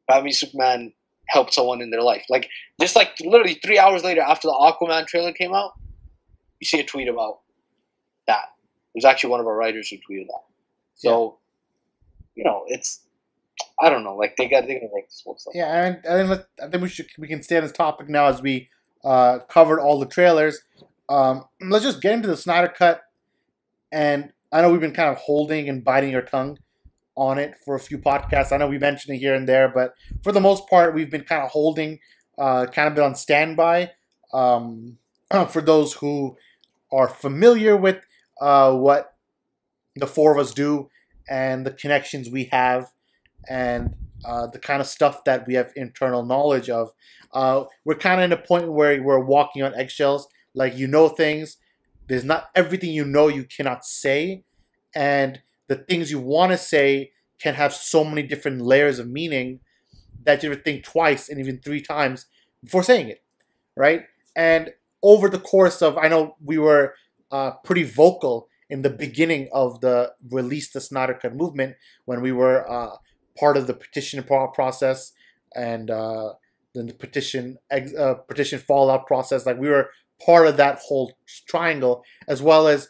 Batman Superman helped someone in their life. Like just like literally 3 hours later after the Aquaman trailer came out, you see a tweet about that. There's actually one of our writers who tweeted that. So, you know, it's I don't know. Like they're gonna make this whole stuff. Yeah, and I think we can stay on this topic now as we covered all the trailers. Let's just get into the Snyder Cut. And I know we've been kind of holding and biting our tongue on it for a few podcasts. I know we mentioned it here and there, but for the most part, we've been kind of holding, kind of been on standby. For those who are familiar with what the four of us do and the connections we have and the kind of stuff that we have internal knowledge of, we're kind of in a point where we're walking on eggshells. Like, you know things. There's not everything you know you cannot say. And the things you want to say can have so many different layers of meaning that you have to think twice and even 3 times before saying it, right? And over the course of, I know we were pretty vocal in the beginning of the Release the Snyder Cut movement when we were part of the petition process and then the petition fallout process. Like, we were part of that whole triangle, as well as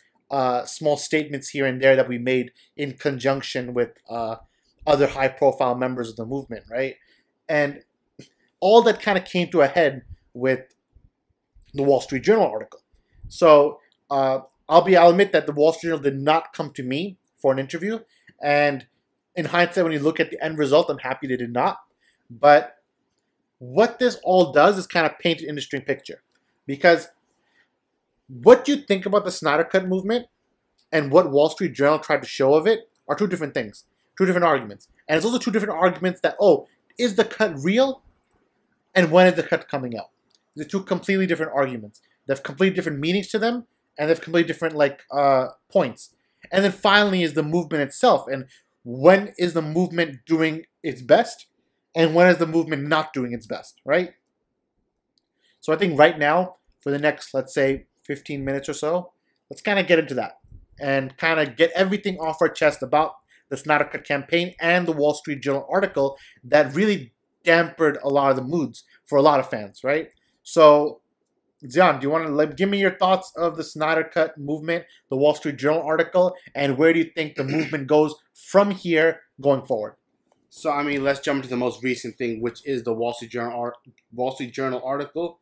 small statements here and there that we made in conjunction with other high-profile members of the movement, right? And all that kind of came to a head with the Wall Street Journal article. So I'll admit that the Wall Street Journal did not come to me for an interview, and in hindsight, when you look at the end result, I'm happy they did not. But what this all does is kind of paint an interesting picture, because what you think about the Snyder Cut movement and what Wall Street Journal tried to show of it are 2 different things, 2 different arguments. And it's also 2 different arguments that, is the cut real? And when is the cut coming out? They're 2 completely different arguments. They have completely different meanings to them, and they have completely different points. And then finally is the movement itself. And when is the movement doing its best? And when is the movement not doing its best, right? So I think right now, for the next, let's say, 15 minutes or so, let's kind of get into that and kind of get everything off our chest about the Snyder Cut campaign and the Wall Street Journal article that really dampened a lot of the moods for a lot of fans, right? So, Zion, do you want to give me your thoughts of the Snyder Cut movement, the Wall Street Journal article, and where do you think the movement goes from here going forward? So, I mean, let's jump into the most recent thing, which is the Wall Street Journal article.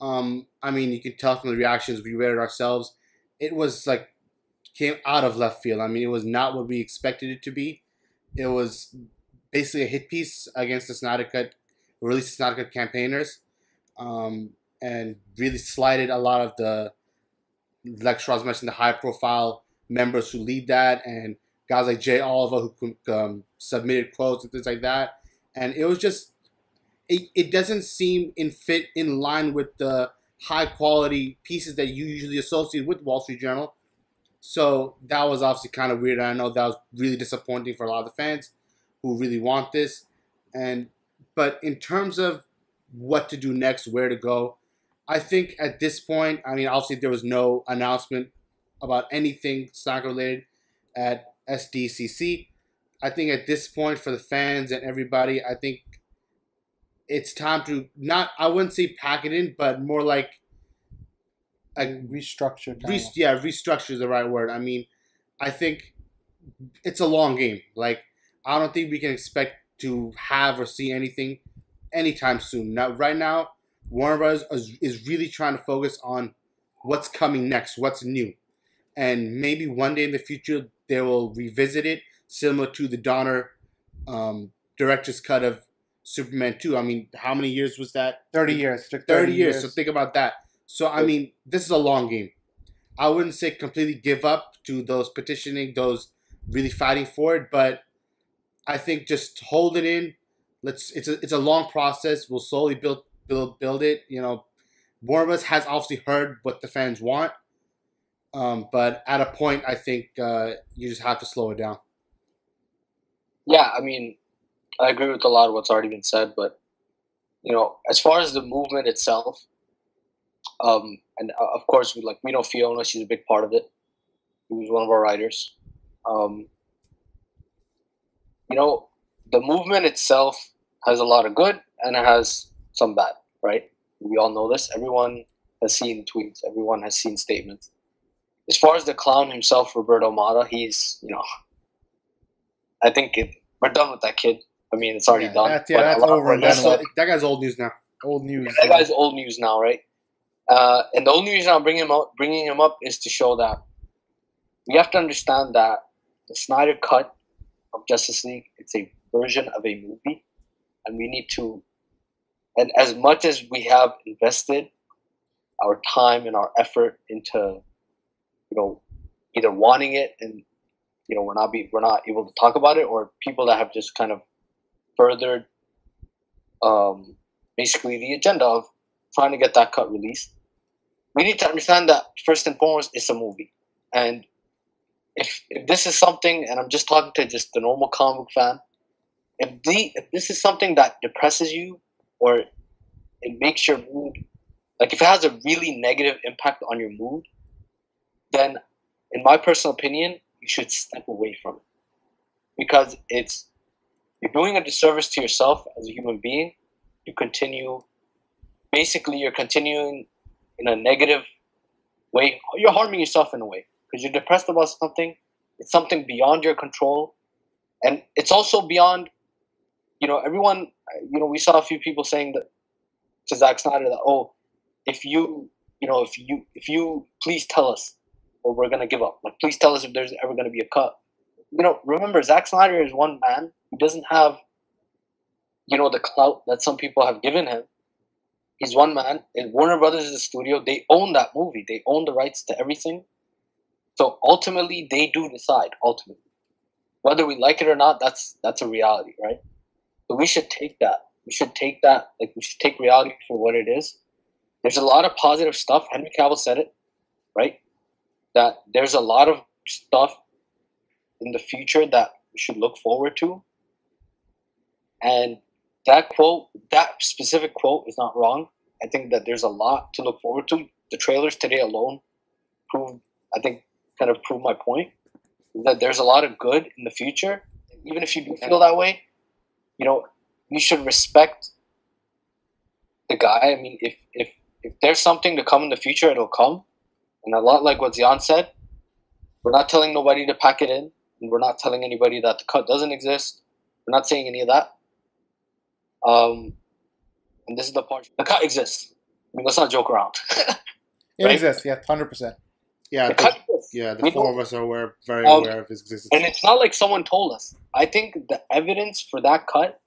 I mean, you can tell from the reactions, we read it ourselves. It was like, came out of left field. I mean, it was not what we expected it to be. It was basically a hit piece against the Snyder Cut, Release the Snyder Cut campaigners, and really slighted a lot of the, like Shraz mentioned, the high-profile members who lead that, and guys like Jay Oliver who submitted quotes and things like that. And it was just, it doesn't seem in line with the high quality pieces that you usually associate with Wall Street Journal. So that was obviously kind of weird. I know that was really disappointing for a lot of the fans who really want this. But in terms of what to do next, where to go, I think at this point, I mean, obviously there was no announcement about anything Snyder related at SDCC. I think at this point for the fans and everybody, I think it's time to I wouldn't say pack it in, but more like restructure. Restructure is the right word. I mean, I think it's a long game. Like, I don't think we can expect to have or see anything anytime soon. Now, right now, Warner Bros. is really trying to focus on what's coming next, what's new. And maybe one day in the future, they will revisit it, similar to the Donner director's cut of Superman 2. I mean, how many years was that? 30 years. 30 years. So think about that. So, I mean, this is a long game. I wouldn't say completely give up to those petitioning, those really fighting for it, but I think just hold it in. It's a long process. We'll slowly build it. You know, Warner Bros. Has obviously heard what the fans want, but at a point, I think you just have to slow it down. Yeah, I mean, I agree with a lot of what's already been said, but you know, as far as the movement itself, and of course, we know Fiona; she's a big part of it. She was one of our writers. You know, the movement itself has a lot of good and it has some bad, right? We all know this. Everyone has seen tweets. Everyone has seen statements. As far as the clown himself, Roberto Mata, he's, I think we're done with that kid. I mean, it's already done. That's over and done with. That guy's old news now. Old news. That guy's old news now, right? And the only reason I'm bringing him up is to show that we have to understand that the Snyder cut of Justice League, it's a version of a movie, and we need to. And as much as we have invested our time and our effort into, either wanting it and we're not able to talk about it, or people that have just kind of furthered basically the agenda of trying to get that cut released. We need to understand that first and foremost, it's a movie, and if this is something, and I'm just talking to just the normal comic book fan, if this is something that depresses you or it makes your mood, like if it has a really negative impact on your mood, then in my personal opinion, you should step away from it, because you're doing a disservice to yourself as a human being. You're continuing in a negative way. You're harming yourself in a way because you're depressed about something. It's something beyond your control, and it's also beyond. Everyone. We saw a few people saying that to Zack Snyder that, if you please tell us, or we're gonna give up. Like, please tell us if there's ever gonna be a cut. Remember, Zack Snyder is one man. He doesn't have, the clout that some people have given him. He's one man, and Warner Brothers is a studio. They own that movie. They own the rights to everything. So ultimately, they do decide. Ultimately, whether we like it or not, that's a reality, right? But we should take that. We should take that. Like, we should take reality for what it is. There's a lot of positive stuff. Henry Cavill said it, right? That there's a lot of stuff in the future that we should look forward to. And that specific quote is not wrong. I think that there's a lot to look forward to. The trailers today alone kind of prove my point. That there's a lot of good in the future. Even if you do feel that way, you should respect the guy. I mean, if there's something to come in the future, it'll come. And a lot like what Zion said, we're not telling nobody to pack it in. And we're not telling anybody that the cut doesn't exist. We're not saying any of that. And this is the part. The cut exists. I mean, let's not joke around. It exists, yeah, 100%. Yeah, the four of us are very aware of his existence. And it's not like someone told us. I think the evidence for that cut.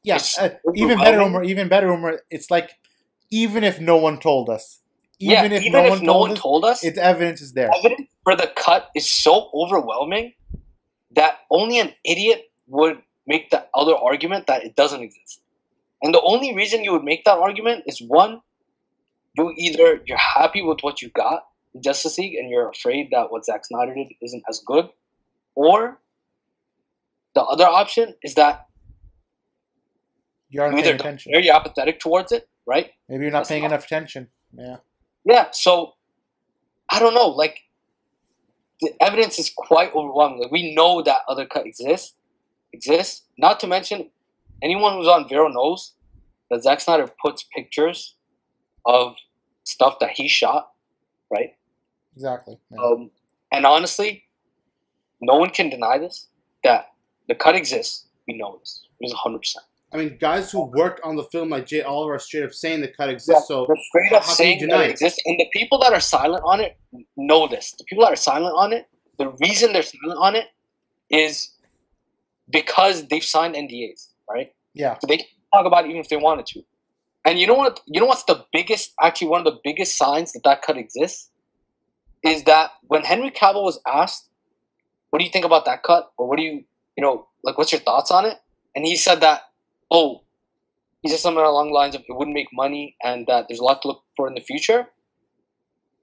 Yes, even better, Umar. It's like, even if no one told us, even if no one told us, its evidence is there. Evidence for the cut is so overwhelming that only an idiot would make the other argument that it doesn't exist. And the only reason you would make that argument is, one, you're happy with what you got in Justice League and you're afraid that what Zack Snyder did isn't as good, or the other option is that you aren't paying attention. Very apathetic towards it, right? Maybe you're not paying enough attention. Yeah. Yeah. So I don't know. Like, the evidence is quite overwhelming. Like, we know that other cut exists. Not to mention, anyone who's on Vero knows that Zack Snyder puts pictures of stuff that he shot, right? Exactly. Yeah. And honestly, no one can deny this, that the cut exists. We know this. It is 100%. I mean, guys who worked on the film like Jay Oliver are straight up saying the cut exists. Yeah, so straight up saying that it exists. And the people that are silent on it know this. The people that are silent on it, the reason they're silent on it is because they've signed NDAs, right? Yeah. So they can talk about it even if they wanted to. And you know what? You know what's the biggest, actually one of the biggest signs that cut exists? Is that when Henry Cavill was asked, what do you think about that cut? Or what do you, what's your thoughts on it? And he said that, he said something along the lines of it wouldn't make money and that there's a lot to look for in the future.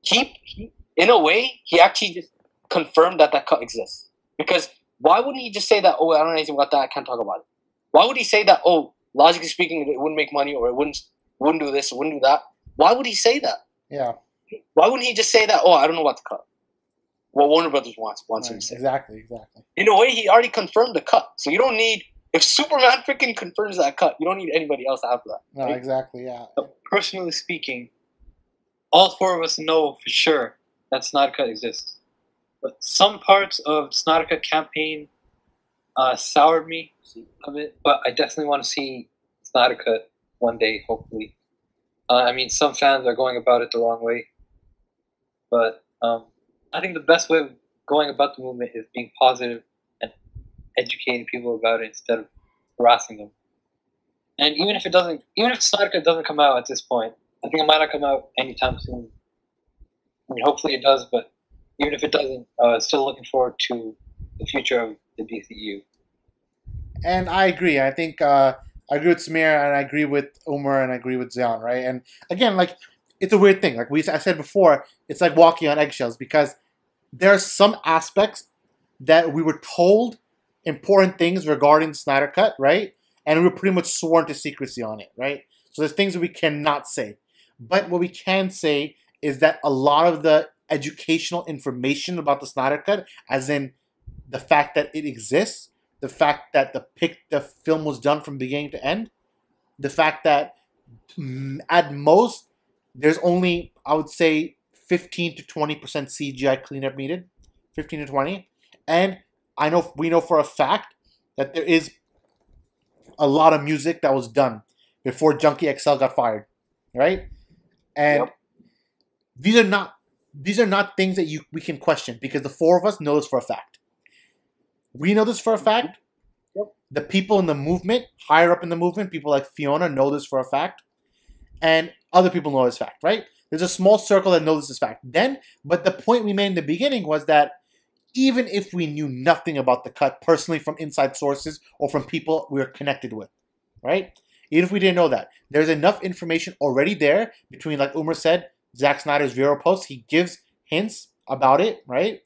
He in a way, he actually just confirmed that cut exists. Because why wouldn't he just say that, I don't know anything about that, I can't talk about it? Why would he say that, logically speaking, it wouldn't make money or it wouldn't do this, it wouldn't do that? Why would he say that? Yeah. Why wouldn't he just say that, I don't know about the cut? What Warner Brothers wants him to say. Exactly. In a way, he already confirmed the cut. So you don't need, if Superman freaking confirms that cut, you don't need anybody else after that. No, right? exactly. Yeah. But personally speaking, all four of us know for sure that Snyder Cut exists. But some parts of Snyder Cut campaign soured me of it. But I definitely want to see Snyder Cut one day, hopefully. I mean, some fans are going about it the wrong way. But I think the best way of going about the movement is being positive and educating people about it instead of harassing them. And even if Snyder Cut doesn't come out at this point, I think it might not come out anytime soon. I mean, hopefully it does, but even if it doesn't, still looking forward to the future of the DCEU. And I agree. I think I agree with Samir, and I agree with Umar, and I agree with Zion, right? And again, like, it's a weird thing. Like I said before, it's like walking on eggshells because there are some aspects that we were told important things regarding the Snyder Cut, right? And we were pretty much sworn to secrecy on it, right? So there's things that we cannot say. But what we can say is that a lot of the educational information about the Snyder Cut, as in the fact that it exists, the fact that the film was done from beginning to end, the fact that at most there's only, I would say, 15 to 20% CGI cleanup needed, 15 to 20, and we know for a fact that there is a lot of music that was done before Junkie XL got fired, right? And these are not things that we can question because the four of us know this for a fact. We know this for a fact. The people in the movement, higher up in the movement, people like Fiona know this for a fact. And other people know this fact, right? There's a small circle that knows this fact. But the point we made in the beginning was that even if we knew nothing about the cut personally from inside sources or from people we were connected with, right? Even if we didn't know that, there's enough information already there between, like Umar said, Zack Snyder's Vero post. He gives hints about it, right?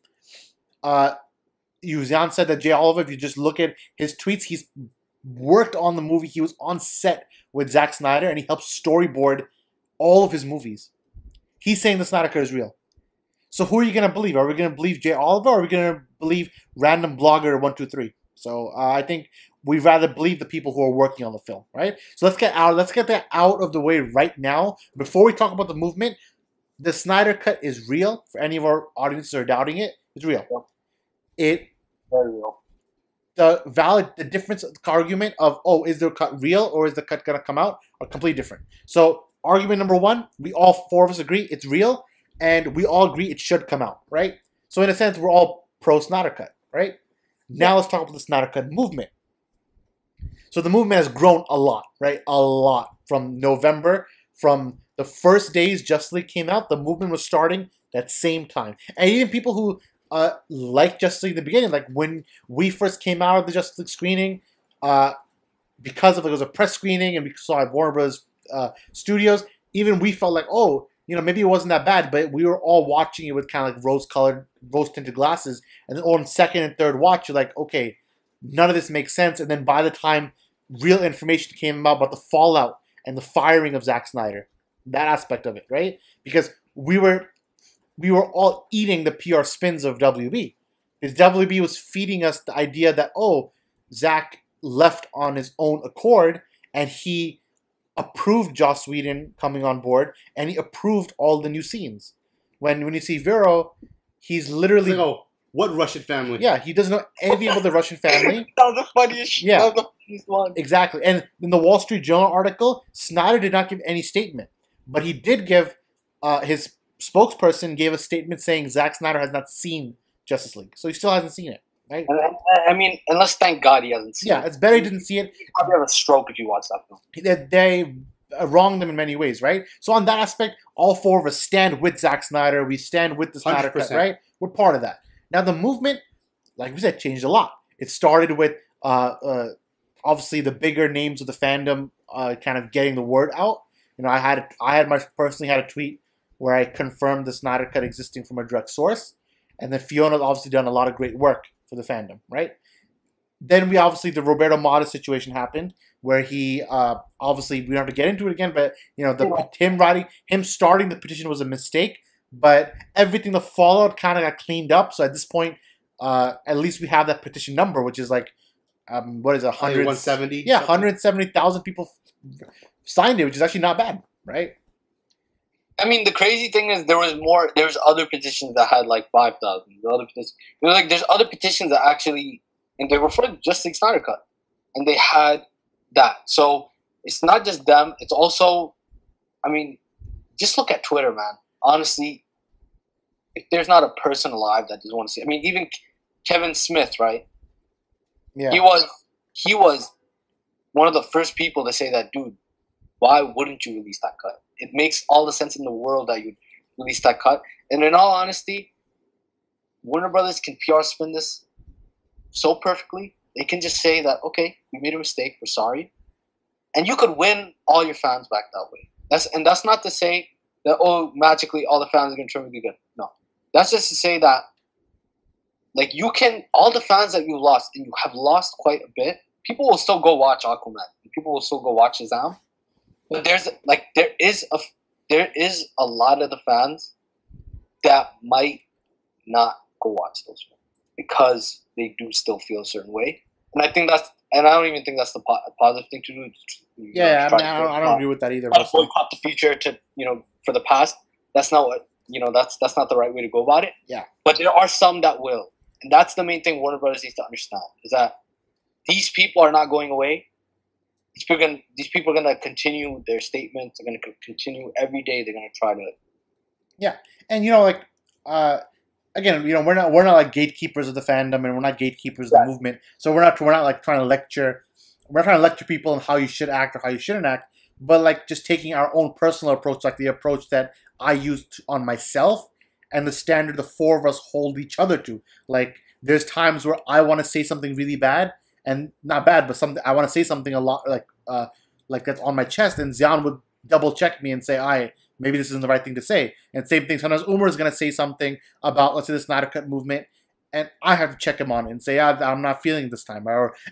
Yuzan said that Jay Oliver, if you just look at his tweets, he's worked on the movie. He was on set with Zack Snyder, and he helped storyboard all of his movies. He's saying the Snyder Cut is real. So who are you going to believe? Are we going to believe Jay Oliver, or are we going to believe random blogger 123? So I think we'd rather believe the people who are working on the film, right? So let's get that out of the way right now. Before we talk about the movement, the Snyder Cut is real. For any of our audiences who are doubting it, it's real. Very real. The difference argument of, is the cut real or is the cut going to come out, are completely different. So argument number one, we all four of us agree it's real, and we all agree it should come out, right? So in a sense, we're all pro Snyder Cut, right? Now let's talk about the Snyder Cut movement. So the movement has grown a lot, right? A lot. From November, from the first days Justice League came out, the movement was starting that same time. And even people who like Justice League in the beginning, like when we first came out of the Justice League screening, because of it was a press screening and we saw it at Warner Bros. Studios, even we felt like, maybe it wasn't that bad, but we were all watching it with kind of like rose-tinted glasses. And then on second and third watch, you're like, okay, none of this makes sense. And then by the time real information came out about the fallout and the firing of Zack Snyder, that aspect of it, right? Because we were all eating the PR spins of WB. Because WB was feeding us the idea that, Zack left on his own accord, and he approved Joss Whedon coming on board, and he approved all the new scenes. When you see Vero, he's literally... what Russian family? Yeah, he doesn't know anything about the Russian family. That was the funniest shit. Yeah. That was the funniest one. Exactly. And in the Wall Street Journal article, Snyder did not give any statement. But he did give... his spokesperson gave a statement saying Zack Snyder has not seen Justice League. So he still hasn't seen it, right? I mean, unless, thank God, he hasn't seen it. Yeah, it's better he didn't see it. He'd probably have a stroke if you watch that film. They wronged them in many ways, right? So on that aspect, all four of us stand with Zack Snyder. We stand with the Snyder 100%. Cut, right? We're part of that. Now, the movement, like we said, changed a lot. It started with, obviously, the bigger names of the fandom kind of getting the word out. I personally had a tweet where I confirmed the Snyder Cut existing from a direct source. And then Fiona's obviously done a lot of great work for the fandom, right? Then the Roberto Mata situation happened, where he, obviously, we don't have to get into it again, but, him starting the petition was a mistake, but everything, the fallout kind of got cleaned up. So at this point, at least we have that petition number, which is like what is it, 170? Yeah, 170,000 people signed it, which is actually not bad, right? I mean, the crazy thing is there was other petitions that had like 5,000. There's other petitions that actually, and they were for just the Snyder Cut, and they had that. So it's not just them. It's also, I mean, just look at Twitter, man. Honestly, if there's not a person alive that doesn't want to see, I mean, even Kevin Smith, right? Yeah, he was one of the first people to say that, dude, why wouldn't you release that cut? It makes all the sense in the world that you release that cut. And in all honesty, Warner Brothers can PR spin this so perfectly. They can just say that, okay, we made a mistake, we're sorry. And you could win all your fans back that way. That's not to say that, oh, magically all the fans are going to turn really good. No. That's just to say that, like, you can, all the fans that you lost, and you have lost quite a bit, people will still go watch Aquaman. People will still go watch Shazam. But there is a lot of the fans that might not go watch those films because they do still feel a certain way, and I don't even think that's the positive thing to do. Yeah, I mean, I don't agree with that either. Boycott the future to for the past. That's not what that's not the right way to go about it. Yeah, but there are some that will, and that's the main thing Warner Brothers needs to understand is that these people are not going away. These people are going to continue their statements. They're going to continue every day. They're going to try to. Yeah, and again, we're not like gatekeepers of the fandom, and we're not gatekeepers of the movement. So we're not like trying to lecture. We're not trying to lecture people on how you should act or how you shouldn't act, but like just taking our own personal approach, like the approach that I used on myself, and the standard the four of us hold each other to. Like there's times where I want to say something really bad. And not bad, but something I want to say something a lot like that's on my chest, and Zion would double check me and say, maybe this isn't the right thing to say. And same thing, sometimes Umar is gonna say something about, let's say, the Snyder Cut movement, and I have to check him on it and say, I'm not feeling it this time.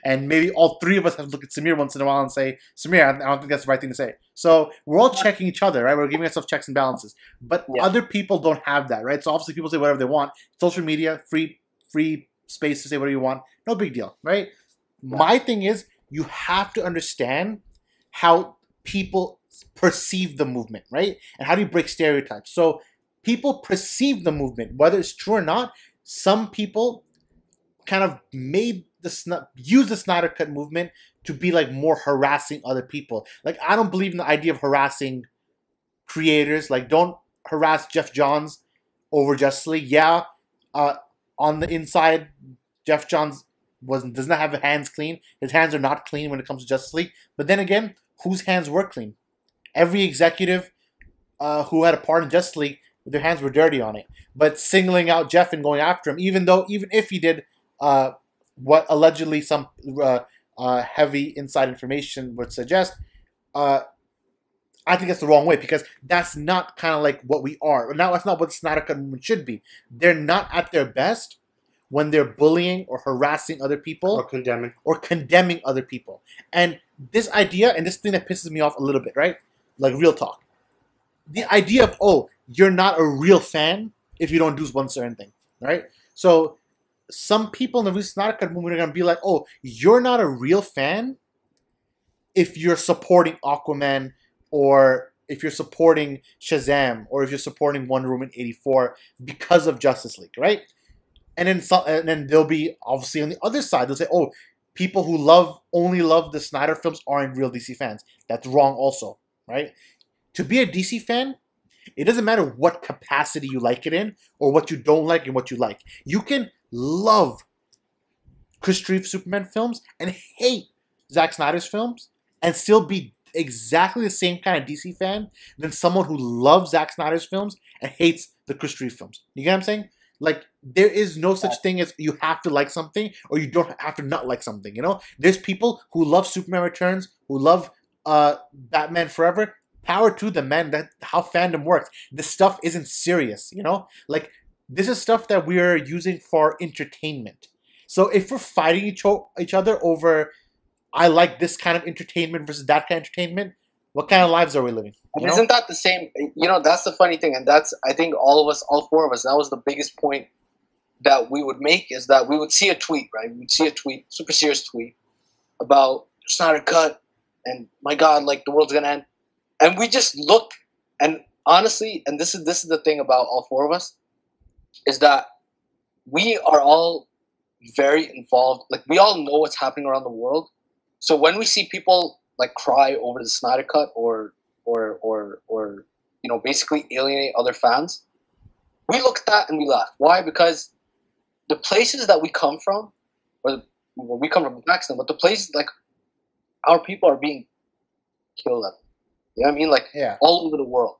And maybe all three of us have to look at Samir once in a while and say, Samir, I don't think that's the right thing to say. So we're all checking each other, right? We're giving ourselves checks and balances. But other people don't have that, right? So obviously people say whatever they want. Social media, free space to say whatever you want. No big deal, right? My thing is, you have to understand how people perceive the movement, right? And how do you break stereotypes? So people perceive the movement, whether it's true or not. Some people kind of use the Snyder Cut movement to be like more harassing other people. Like, I don't believe in the idea of harassing creators. Like, don't harass Jeff Johns over Justice League. Yeah, on the inside, Jeff Johns does not have his hands clean. His hands are not clean when it comes to Justice League. But then again, whose hands were clean? Every executive who had a part in Justice League, their hands were dirty on it. But singling out Jeff and going after him, even if he did what allegedly some heavy inside information would suggest, I think that's the wrong way, because that's not kind of like what we are. Now, that's not what the Snyder Cut movement should be. They're not at their best when they're bullying or harassing other people. Or condemning other people. And this idea, and this thing that pisses me off a little bit, right? Like, real talk. The idea of, oh, you're not a real fan if you don't do one certain thing, right? So some people in the Snyder Cut movement are going to be like, oh, you're not a real fan if you're supporting Aquaman, or if you're supporting Shazam, or if you're supporting Wonder Woman 84 because of Justice League, right? And then they'll be, obviously, on the other side, they'll say, oh, people who only love the Snyder films aren't real DC fans. That's wrong also, right? To be a DC fan, it doesn't matter what capacity you like it in, or what you don't like and what you like. You can love Chris Reeve's Superman films and hate Zack Snyder's films and still be exactly the same kind of DC fan than someone who loves Zack Snyder's films and hates the Chris Reeve films. You get what I'm saying? Like, there is no such thing as you have to like something or you don't have to not like something, you know? There's people who love Superman Returns, who love Batman Forever. Power to them, man. That's how fandom works. This stuff isn't serious, you know? Like, this is stuff that we're using for entertainment. So if we're fighting each other over, I like this kind of entertainment versus that kind of entertainment, what kind of lives are we living? Isn't that the same? You know, that's the funny thing. And that's, I think all four of us, that was the biggest point that we would make, is that we would see a tweet, right? We'd see a tweet, super serious tweet. about Snyder Cut, and my God, like the world's gonna end. And we just look, and honestly, and this is the thing about all four of us, is that we are all very involved. Like we all know what's happening around the world. So when we see people like cry over the Snyder Cut or basically alienate other fans, we look at that and we laugh. Why? Because the places that we come from, or we come from Pakistan, but the places like our people are being killed at. You know what I mean? Like all over the world.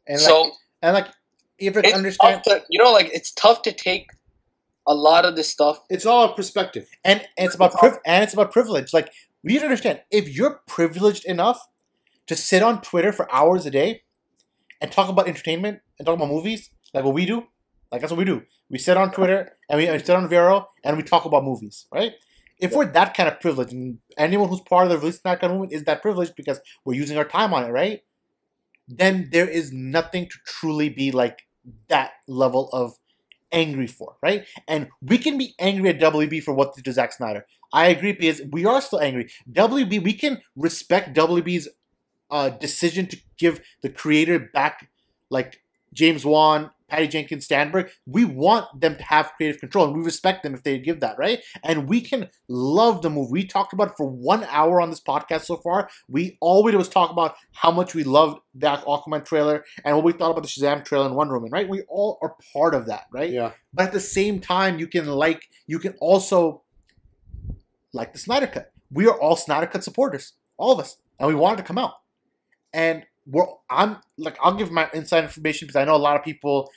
And so you have to understand, it's tough to take a lot of this stuff. It's all perspective, and it's about privilege. Like we need to understand, if you're privileged enough to sit on Twitter for hours a day and talk about entertainment and talk about movies, like what we do, like that's what we do. We sit on Twitter and we sit on Vero and we talk about movies, right? If we're that kind of privileged, and anyone who's part of the release that kind of movement is that privileged because we're using our time on it, right? Then there is nothing to truly be like that level of angry for, right? And we can be angry at WB for what they did to Zack Snyder. I agree, because we are still angry. WB, we can respect WB's decision to give the creator back, like James Wan, Patty Jenkins, Stanberg. We want them to have creative control, and we respect them if they give that, right? And we can love the movie. We talked about it for 1 hour on this podcast so far. All we did was talk about how much we loved the Aquaman trailer and what we thought about the Shazam trailer and Wonder Woman, right? We all are part of that, right? Yeah. But at the same time, you can also like the Snyder Cut. We are all Snyder Cut supporters, all of us, and we want it to come out. And I'll give my inside information because I know a lot of people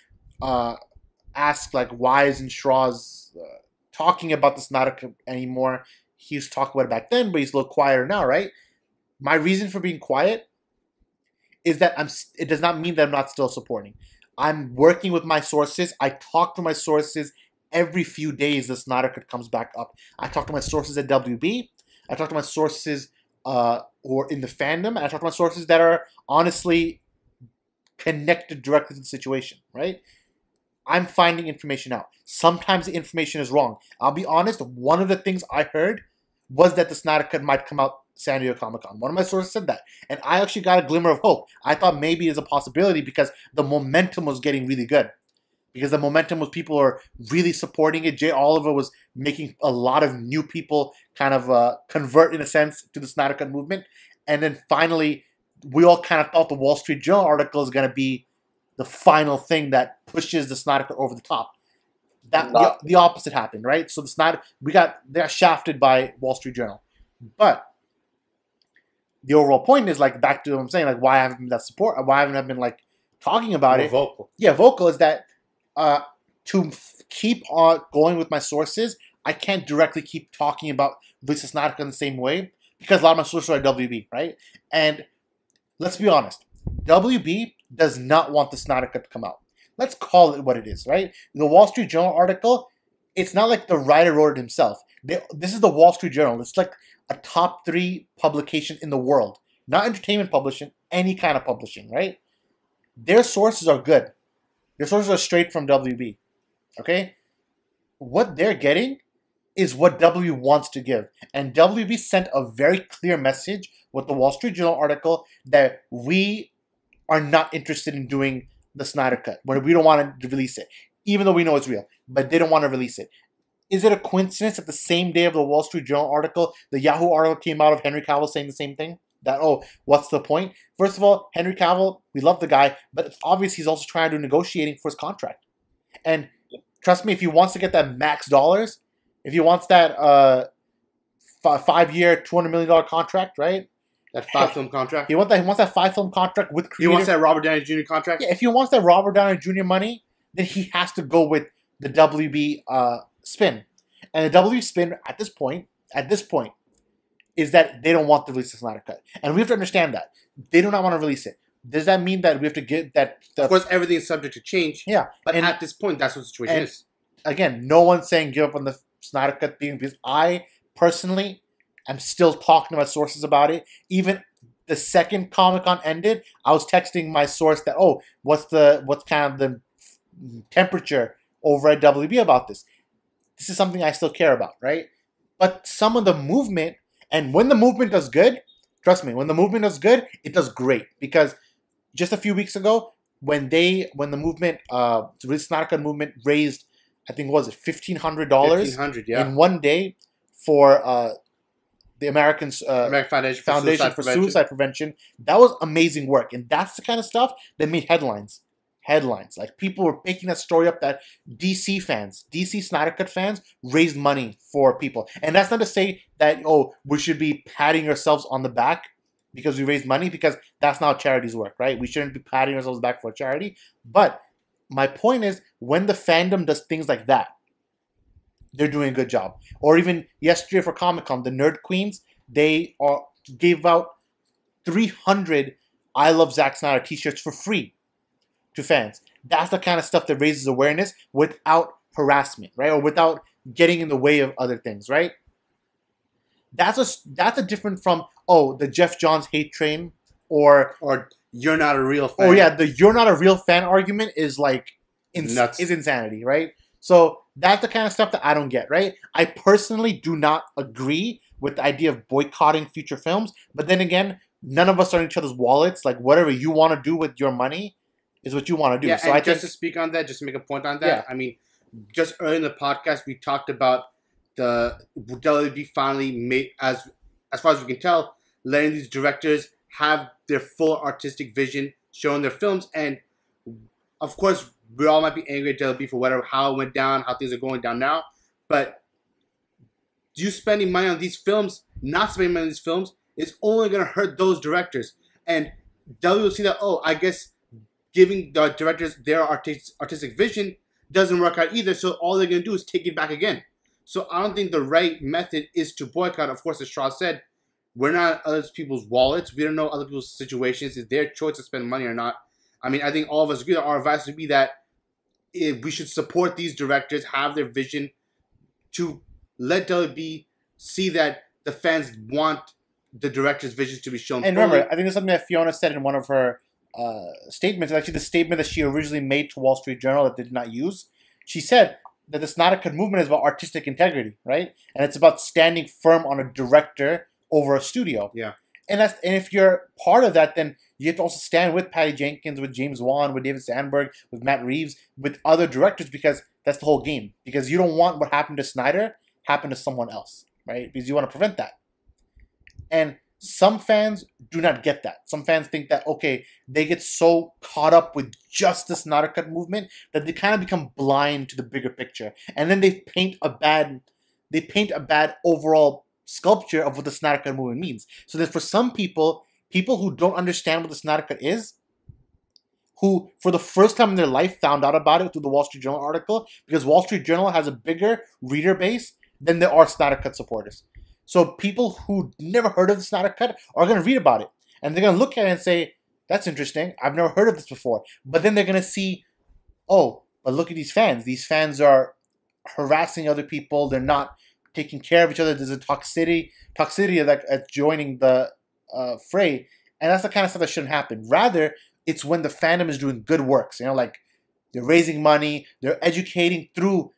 ask like, why isn't Schroz talking about the Snyder Cut anymore? He used to talk about it back then, but he's a little quieter now, right? My reason for being quiet is that it does not mean that I'm not still supporting. I'm working with my sources. I talk to my sources every few days. The Snyder Cut comes back up. I talk to my sources at WB. I talk to my sources or in the fandom, and I talk to my sources that are honestly connected directly to the situation, right? I'm finding information out. Sometimes the information is wrong. I'll be honest, one of the things I heard was that the Snyder Cut might come out San Diego Comic-Con. One of my sources said that, and I actually got a glimmer of hope. I thought maybe it's a possibility because the momentum was getting really good. Because the momentum was people are really supporting it. Jay Oliver was making a lot of new people kind of convert, in a sense, to the Snyder Cut movement. And then finally, we all kind of thought the Wall Street Journal article is going to be the final thing that pushes the Snyder Cut over the top. The opposite happened, right? So they got shafted by Wall Street Journal. But the overall point is, like, back to what I'm saying, like, why haven't I been that support? Why haven't I been like talking about it? Vocal. Yeah, vocal is that. To keep on going with my sources, I can't directly keep talking about Lisa Snyder in the same way because a lot of my sources are at WB, right? And let's be honest, WB does not want the Snyder Cut to come out. Let's call it what it is, right? The Wall Street Journal article, it's not like the writer wrote it himself. This is the Wall Street Journal. It's like a top 3 publication in the world. Not entertainment publishing, any kind of publishing, right? Their sources are good. Their sources are straight from WB, okay? What they're getting is what WB wants to give. And WB sent a very clear message with the Wall Street Journal article that we are not interested in doing the Snyder Cut, where we don't want to release it, even though we know it's real, but they don't want to release it. Is it a coincidence that the same day of the Wall Street Journal article, the Yahoo article came out of Henry Cavill saying the same thing? That, what's the point? First of all, Henry Cavill, we love the guy, but it's obvious he's also trying to do negotiating for his contract. And trust me, if he wants to get that max dollars, if he wants that 5-year, $200 million contract, right? That 5-film contract? He wants that 5-film contract with creative. He wants that Robert Downey Jr. contract? Yeah, if he wants that Robert Downey Jr. money, then he has to go with the WB spin. And the WB spin at this point, is that they don't want to release the Snyder Cut. And we have to understand that. They do not want to release it. Does that mean that we have to get that... Of course, everything is subject to change. Yeah. But at this point, that's what the situation is. Again, no one's saying give up on the Snyder Cut thing, because I, personally, am still talking to my sources about it. Even the second Comic-Con ended, I was texting my source that, what's kind of the temperature over at WB about this? This is something I still care about, right? But some of the movement... And when the movement does good, trust me, when the movement does good, it does great. Because just a few weeks ago, when the movement, the Snyder Cut movement raised, I think, what was it, $1,500 $1,500, yeah, in one day for the American Foundation for Suicide Prevention. That was amazing work, and that's the kind of stuff that made headlines. Like, people were picking that story up that DC Snyder Cut fans raised money for people. And that's not to say that, oh, we should be patting ourselves on the back because we raised money, because that's not how charities work, right? We shouldn't be patting ourselves back for a charity. But my point is, when the fandom does things like that, they're doing a good job. Or even yesterday for Comic-Con, the Nerd Queens, they gave out 300 I Love Zack Snyder t-shirts for free to fans. That's the kind of stuff that raises awareness without harassment, right? Or without getting in the way of other things, right? That's a different from, oh, the Jeff Johns hate train, or you're not a real fan. Oh yeah, the you're not a real fan argument is like Nuts. Is insanity, right? So that's the kind of stuff that I don't get, right? I personally do not agree with the idea of boycotting future films, but then again, none of us are in each other's wallets. Like, whatever you want to do with your money is what you want to do. Yeah, so and just to speak on that, just to make a point on that, Yeah. I mean, just earlier in the podcast, we talked about the WB finally made, as far as we can tell, letting these directors have their full artistic vision shown in their films. And of course, we all might be angry at WB for how it went down, how things are going down now. But you spending money on these films, not spending money on these films, is only going to hurt those directors. And W will see that, oh, I guess giving the directors their artistic vision doesn't work out either. So all they're going to do is take it back again. So I don't think the right method is to boycott. Of course, as Shaw said, we're not other people's wallets. We don't know other people's situations. It's their choice to spend money or not. I mean, I think all of us agree that our advice would be that if we should support these directors, have their vision, to let WB see that the fans want the director's visions to be shown. And remember, I think there's something that Fiona said in one of her statements. Actually, the statement that she originally made to Wall Street Journal that they did not use. She said that the Snyder Cut movement is about artistic integrity, right? And it's about standing firm on a director over a studio. Yeah. And if you're part of that, then you have to also stand with Patty Jenkins, with James Wan, with David Sandberg, with Matt Reeves, with other directors, because that's the whole game. Because you don't want what happened to Snyder happen to someone else, right? Because you want to prevent that. And some fans do not get that. Some fans think that, okay, they get so caught up with just the Snyder Cut movement that they kind of become blind to the bigger picture. And then they paint a bad overall sculpture of what the Snyder Cut movement means. So that for some people who don't understand what the Snyder Cut is, who for the first time in their life found out about it through the Wall Street Journal article, because Wall Street Journal has a bigger reader base than there are Snyder Cut supporters. So people who never heard of the Snyder Cut are going to read about it. And they're going to look at it and say, that's interesting. I've never heard of this before. But then they're going to see, oh, but look at these fans. These fans are harassing other people. They're not taking care of each other. There's a toxicity of joining the fray. And that's the kind of stuff that shouldn't happen. Rather, it's when the fandom is doing good works. You know, like they're raising money. They're educating through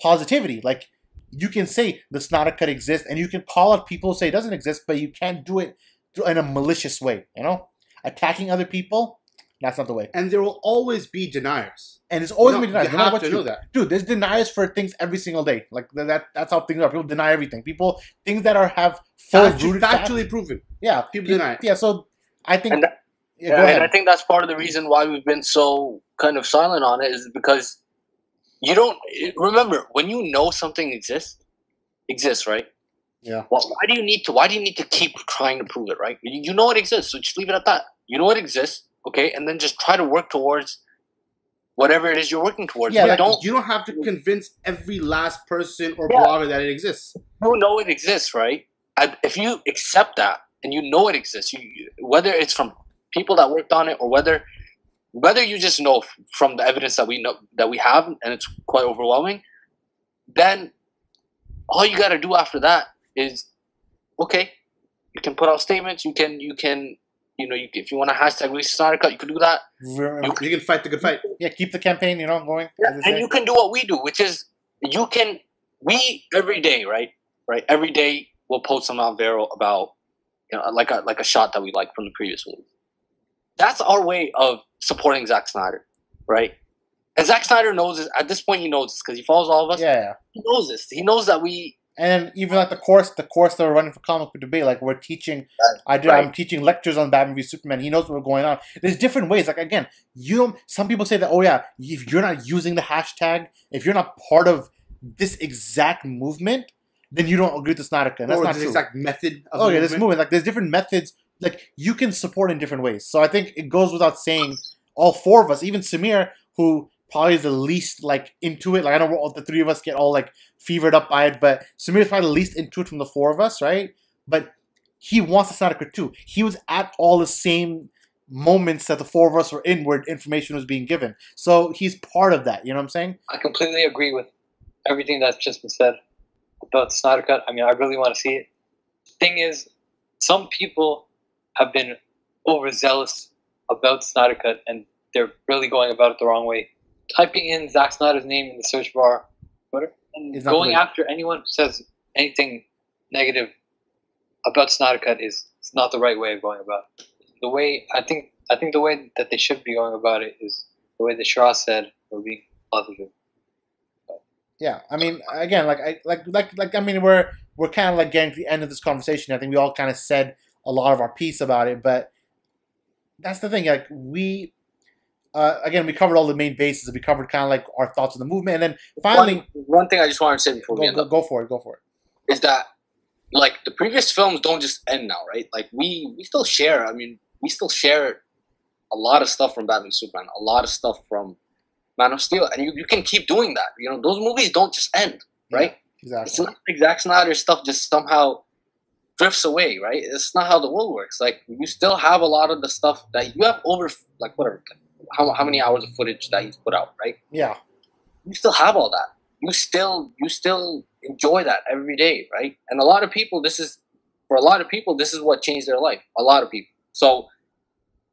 positivity. Like, you can say the Snyder Cut exists, and you can call out people who say it doesn't exist, but you can't do it in a malicious way, you know? Attacking other people, that's not the way. And there will always be deniers. And there's always going to be deniers. You have to know that. Dude, there's deniers for things every single day. Like, that's how things are. People deny everything. Things that have factually proven. Yeah. People deny it. Yeah, so I think... And I think that's part of the reason why we've been so kind of silent on it, is because you don't remember when you know something exists, right? Yeah. Well, why do you need to keep trying to prove it, right? You know it exists, so just leave it at that. You know it exists, okay, and then just try to work towards whatever it is you're working towards. Yeah, you don't have to convince every last person or blogger that it exists. You know it exists, right? If you accept that and you know it exists, whether it's from people that worked on it or whether you just know from the evidence that we have, and it's quite overwhelming, then all you got to do after that is, okay, you can put out statements. You can, if you want to hashtag release Snyder Cut, you can do that. You can fight the good fight. Yeah, keep the campaign, going. Yeah, and you can do what we do, which is we every day, right? Every day we'll post some on Vero about, like a shot that we like from the previous movie. That's our way of supporting Zack Snyder, right? And Zack Snyder knows this. At this point, he knows this because he follows all of us. Yeah. He knows this. He knows that we. And even like the course that we're running for comic book debate, like we're teaching, I'm teaching lectures on Batman v Superman. He knows what's going on. There's different ways. Like again, some people say that, oh yeah, if you're not using the hashtag, if you're not part of this exact movement, then you don't agree with the Snyder Cut. That's not true. Exact method of this movement. Like there's different methods. Like you can support in different ways. So I think it goes without saying, all four of us, even Samir, who probably is the least like into it. Like I know all the three of us get all like fevered up by it, but Samir is probably the least into it from the four of us, right? But he wants the Snyder Cut too. He was at all the same moments that the four of us were in where information was being given. So he's part of that. You know what I'm saying? I completely agree with everything that's just been said about the Snyder Cut. I mean, I really want to see it. Thing is, some people have been overzealous about the Snyder Cut, and they're really going about it the wrong way. Typing in Zack Snyder's name in the search bar, Twitter, and going after anyone who says anything negative about Snyder Cut is not the right way of going about it. The way I think the way that they should be going about it is the way that Shara said, or being positive. Yeah, I mean, again, I mean, we're kind of like getting to the end of this conversation. I think we all kind of said a lot of our piece about it, but that's the thing. Like again, we covered all the main bases. We covered kind of like our thoughts on the movement, and then finally, one thing I just wanted to say before we end up, go for it, is that like the previous films don't just end now, right? Like we still share. I mean, we still share a lot of stuff from Batman Superman, a lot of stuff from Man of Steel, and you can keep doing that. You know, those movies don't just end, right? Yeah, exactly. It's not like Zack Snyder stuff just somehow drifts away, right? It's not how the world works. Like you still have a lot of the stuff that you have over, like whatever, how many hours of footage that he's put out, right? Yeah. You still have all that. You still enjoy that every day, right? And a lot of people, this is what changed their life. A lot of people. So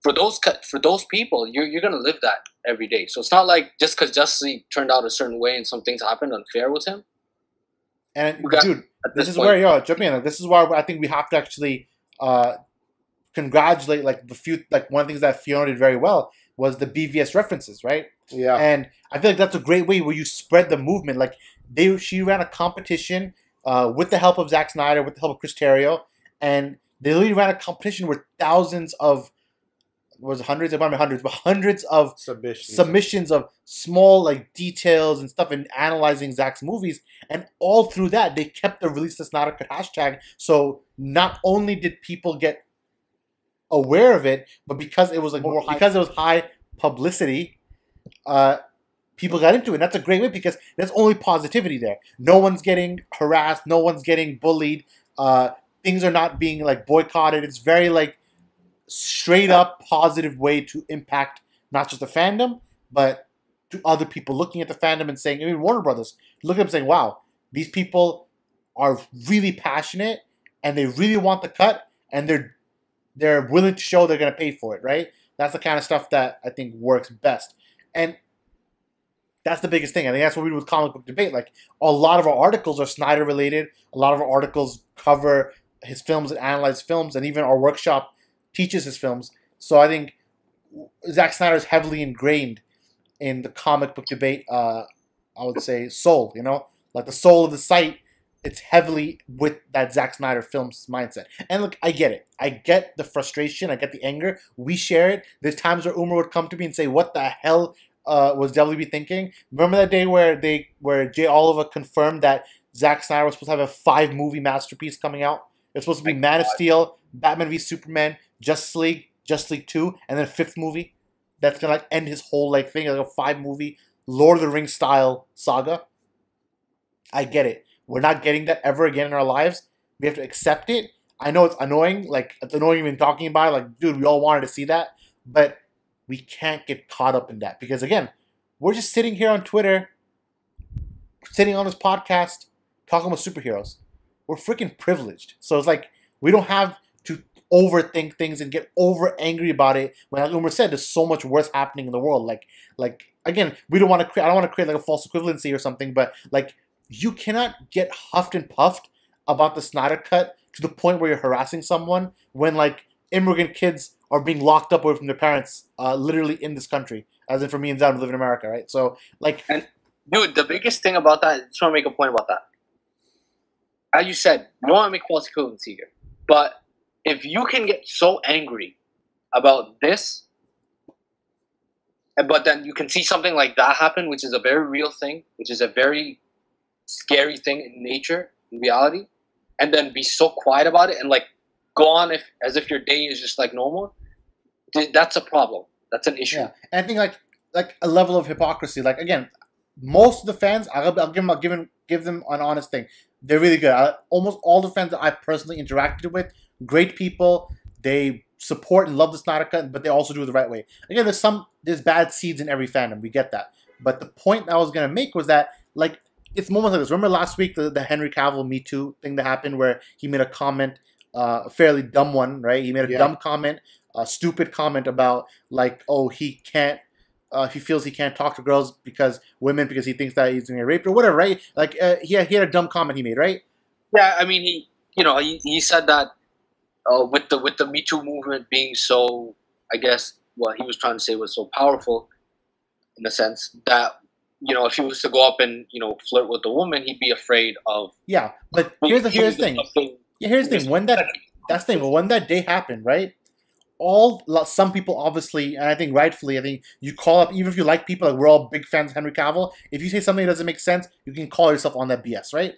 for those people, you're gonna live that every day. So it's not like just because Justice League turned out a certain way and some things happened unfair with him. And dude, this is where jump in. Like, this is why I think we have to actually congratulate like one of the things that Fiona did very well was the BVS references, right? Yeah. And I feel like that's a great way where you spread the movement. Like she ran a competition with the help of Zack Snyder, with the help of Chris Terrio, and they literally ran a competition with thousands of hundreds of submissions of small like details and stuff and analyzing Zack's movies, and all through that they kept the release the Snyder Cut hashtag. So not only did people get aware of it, but because it was like because it was high publicity, people got into it. And that's a great way because there's only positivity there. No one's getting harassed, no one's getting bullied, things are not being like boycotted. It's very like straight up positive way to impact not just the fandom, but to other people looking at the fandom and saying, I mean, Warner Brothers, look at them saying, wow, these people are really passionate and they really want the cut and they're willing to show they're going to pay for it, right? That's the kind of stuff that I think works best. And that's the biggest thing. I think that's what we do with comic book debate. Like a lot of our articles are Snyder related. A lot of our articles cover his films and analyze films, and even our workshop teaches his films. So I think Zack Snyder is heavily ingrained in the comic book debate. I would say soul. You know, like the soul of the site. It's heavily with that Zack Snyder films mindset. And look, I get it. I get the frustration. I get the anger. We share it. There's times where Umar would come to me and say, "What the hell was WB thinking?" Remember that day where Jay Oliver confirmed that Zack Snyder was supposed to have a 5-movie masterpiece coming out? It's supposed to be Man of Steel, Batman v Superman, Justice League 2, and then a 5th movie that's gonna like end his whole like thing, like a 5-movie Lord of the Rings style saga. I get it. We're not getting that ever again in our lives. We have to accept it. I know it's annoying. Like, it's annoying even talking about it. Like, dude, we all wanted to see that. But we can't get caught up in that. Because, again, we're just sitting here on Twitter, sitting on this podcast, talking about superheroes. We're freaking privileged. So it's like, we don't have to overthink things and get over angry about it. When, like Umar said, there's so much worse happening in the world. Like again, I don't want to create like a false equivalency or something. But, like, you cannot get huffed and puffed about the Snyder Cut to the point where you're harassing someone when like immigrant kids are being locked up away from their parents, literally in this country. As in for me and Zan, we live in America, right? So like, And dude, the biggest thing about that, I just want to make a point about that. As you said, you don't want to make false equivalency here, but if you can get so angry about this, but then you can see something like that happen, which is a very real thing, which is a very scary thing in nature, in reality, and then be so quiet about it and like go on as if your day is just like normal, that's a problem. That's an issue. yeah, and I think like a level of hypocrisy. Like again, most of the fans, I'll give them an honest thing. They're really good. Almost all the fans that I personally interacted with, great people. They support and love the Snyder Cut, but they also do it the right way. Again, there's bad seeds in every fandom. We get that. But the point I was gonna make was that like it's moments like this. Remember last week the Henry Cavill Me Too thing that happened where he made a comment, a fairly dumb one, right? He made a dumb comment, a stupid comment about like, oh, he feels he can't talk to girls because he thinks that he's gonna get raped or whatever, right? Like he had a dumb comment he made, right? Yeah, I mean he said that with the Me Too movement being so, I guess what he was trying to say was so powerful in a sense that if he was to go up and flirt with a woman, he'd be afraid of. Yeah, but here's the thing. Yeah, here's the thing. When that day happened, right? Some people obviously, and I think rightfully, I think you call up, even if you like people, like we're all big fans of Henry Cavill. If you say something that doesn't make sense, you can call yourself on that BS, right?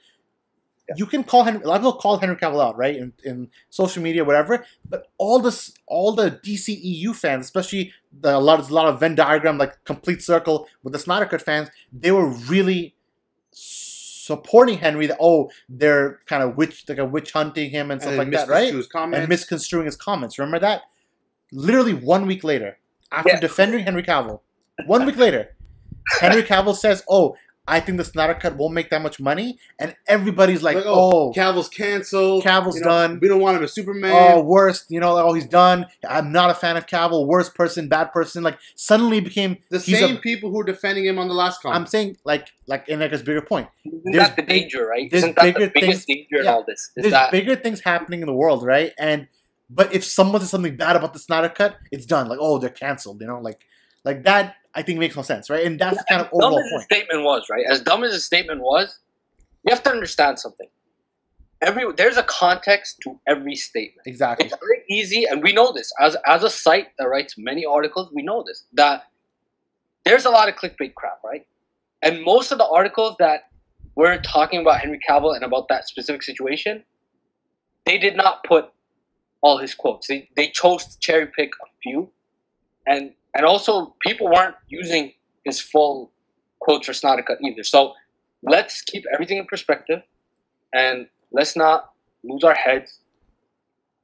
Yeah. You can call a lot of people call Henry Cavill out, right, in social media, whatever. But all the DCEU fans, especially there's a lot of Venn diagram, like complete circle with the Snyder Cut fans, they were really supporting Henry. That they're kind of witch hunting him and stuff like that, right? And misconstruing his comments. Remember that? Literally 1 week later, after defending Henry Cavill, 1 week later, Henry Cavill says, "Oh, I think the Snyder Cut won't make that much money," and everybody's like, "Oh, Cavill's canceled. Cavill's done. We don't want him as Superman. Oh, worst. He's done. I'm not a fan of Cavill. Worst person, bad person." Like suddenly became the same people who were defending him on the last comment. I'm saying like in like a bigger point. That's the danger, right? Isn't that the biggest danger in all this? There's bigger things happening in the world, right? But if someone says something bad about the Snyder Cut, it's done. Like, oh, they're canceled. Like that. I think makes no sense, right? And that's the kind of overall point. As dumb as the statement was, right? As dumb as the statement was, you have to understand something. There's a context to every statement. Exactly. It's very easy, and we know this as a site that writes many articles. We know this, that there's a lot of clickbait crap, right? And most of the articles that were talking about Henry Cavill and about that specific situation, they did not put all his quotes. They chose to cherry pick a few, and also people weren't using his full quotes for Snyder Cut either. So let's keep everything in perspective, and let's not lose our heads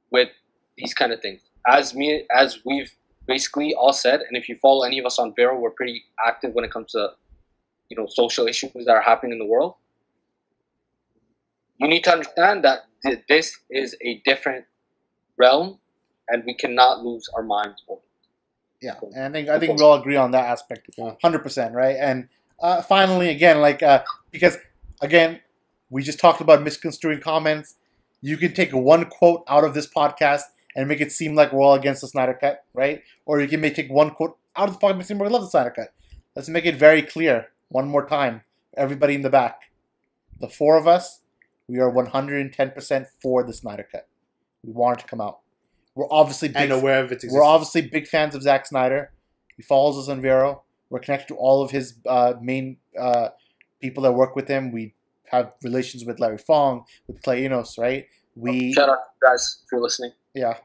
with these kind of things. As we've basically all said, and if you follow any of us on Vero, we're pretty active when it comes to social issues that are happening in the world. You need to understand that this is a different realm, and we cannot lose our minds over it. Yeah, and I think we all agree on that aspect, 100%, right? And finally, again, because again, we just talked about misconstruing comments. You can take one quote out of this podcast and make it seem like we're all against the Snyder Cut, right? Or you can take one quote out of the podcast and make it seem like we love the Snyder Cut. Let's make it very clear one more time, everybody in the back. The four of us, we are 110% for the Snyder Cut. We want it to come out. We're obviously big, aware of its existence. We're obviously big fans of Zack Snyder. He follows us on Vero. We're connected to all of his main people that work with him. We have relations with Larry Fong, with Clay Enos, right? Shout out to you guys if you're listening. Yeah,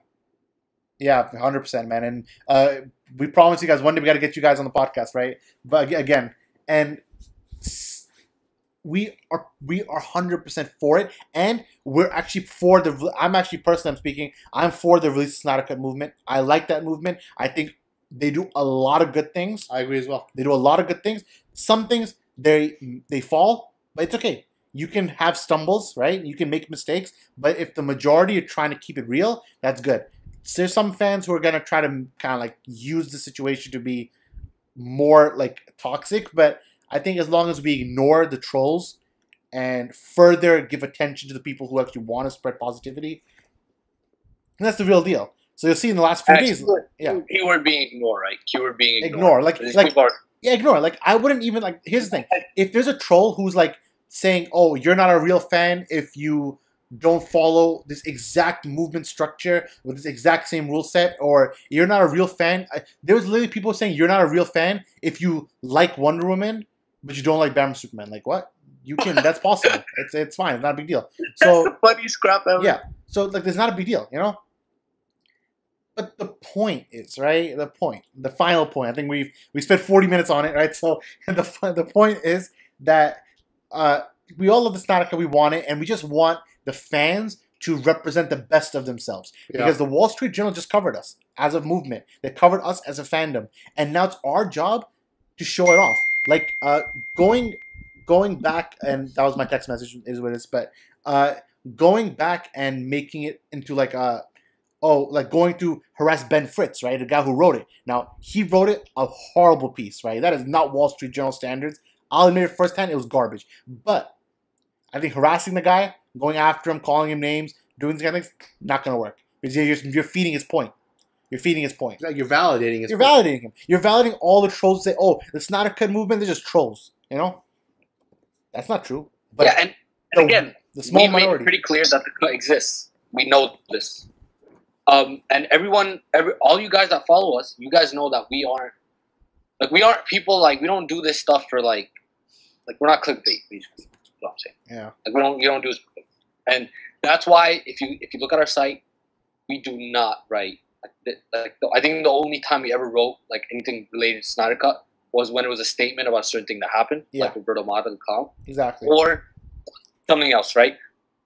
100%, man. And we promise you guys one day we got to get you guys on the podcast, right? But again, and we are 100% for it, and we're actually for the. I'm actually personally, I'm speaking. I'm for the release of Snyder Cut movement. I like that movement. I think they do a lot of good things. I agree as well. They do a lot of good things. Some things they fall, but it's okay. You can have stumbles, right? You can make mistakes, but if the majority are trying to keep it real, that's good. So there's some fans who are gonna try to kind of like use the situation to be more like toxic, but I think as long as we ignore the trolls and further give attention to the people who actually want to spread positivity. And that's the real deal. So you'll see in the last few days, keyword being ignore, right? Keyword being ignore. Like ignore. Like, I wouldn't even, like, here's the thing. If there's a troll who's like saying, oh, you're not a real fan if you don't follow this exact movement structure with this exact same rule set, or you're not a real fan. There was literally people saying you're not a real fan if you like Wonder Woman, but you don't like Batman Superman. Like, what? You can, that's possible. It's fine. It's not a big deal. So, that's the funniest crap ever. Yeah. So, like, there's not a big deal, you know? But the point is, right? The final point. I think we spent 40 minutes on it, right? So the point is that we all love the Snyder Cut. We want it, and we just want the fans to represent the best of themselves. Because the Wall Street Journal just covered us as a movement. They covered us as a fandom, and now it's our job to show it off. Like going back, and that was my text message. Is what it is, but going back and making it into like a. Oh, like going to harass Ben Fritz, right? The guy who wrote it. Now, he wrote it a horrible piece, right? That is not Wall Street Journal standards. I'll admit it firsthand, it was garbage. But I think harassing the guy, going after him, calling him names, doing these kind of things, not going to work. Because you're feeding his point. You're feeding his point. Like, you're validating his You're validating him. You're validating all the trolls who say, oh, the Snyder Cut movement, they're just trolls. You know? That's not true. But yeah, and again, the small we've minority. made it pretty clear that the cut exists. We know this. And all you guys that follow us, you guys know that we aren't people, like, we don't do this stuff for like we're not clickbait, basically. That's what I'm saying. Yeah. Like, we don't do this, and that's why if you look at our site, we do not write. I think the only time we ever wrote like anything related to Snyder Cut was when it was a statement about a certain thing that happened, like Roberto Mata, the clown, exactly, or something else, right?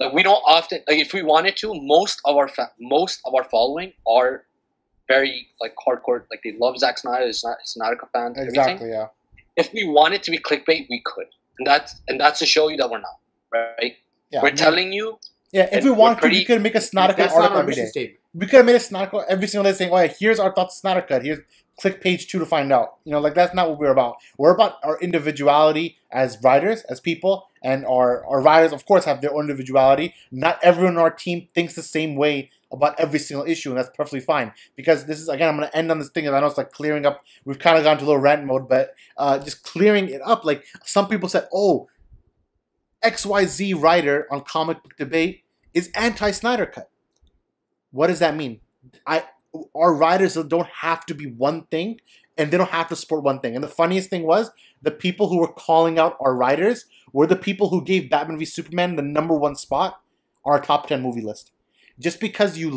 Like, we don't often, like, if we wanted to, most of our following are very, like, hardcore, like, they love Zack Snyder, Snyder Cut fans, exactly, everything. yeah. If we wanted to be clickbait, we could, and that's to show you that we're not, right? Yeah, we're telling you. Yeah, if we wanted to, we could make a Snyder Cut article every day. Statement. We could have made a Snyder Cut every single day saying, "Oh, yeah, here's our thoughts on Snyder Cut. Here's click page 2 to find out." You know, like, that's not what we're about. We're about our individuality as writers, as people, and our writers, of course, have their own individuality. Not everyone on our team thinks the same way about every single issue, and that's perfectly fine. Because this is, again, I'm going to end on this thing, and I know it's like clearing up. We've kind of gone to a little rant mode, but just clearing it up. Like, some people said, "Oh, XYZ writer on Comic Book Debate is anti-Snyder Cut." What does that mean? Our writers don't have to be one thing, and they don't have to support one thing. And the funniest thing was, the people who were calling out our writers were the people who gave Batman v Superman the #1 spot on our top 10 movie list. Just because you're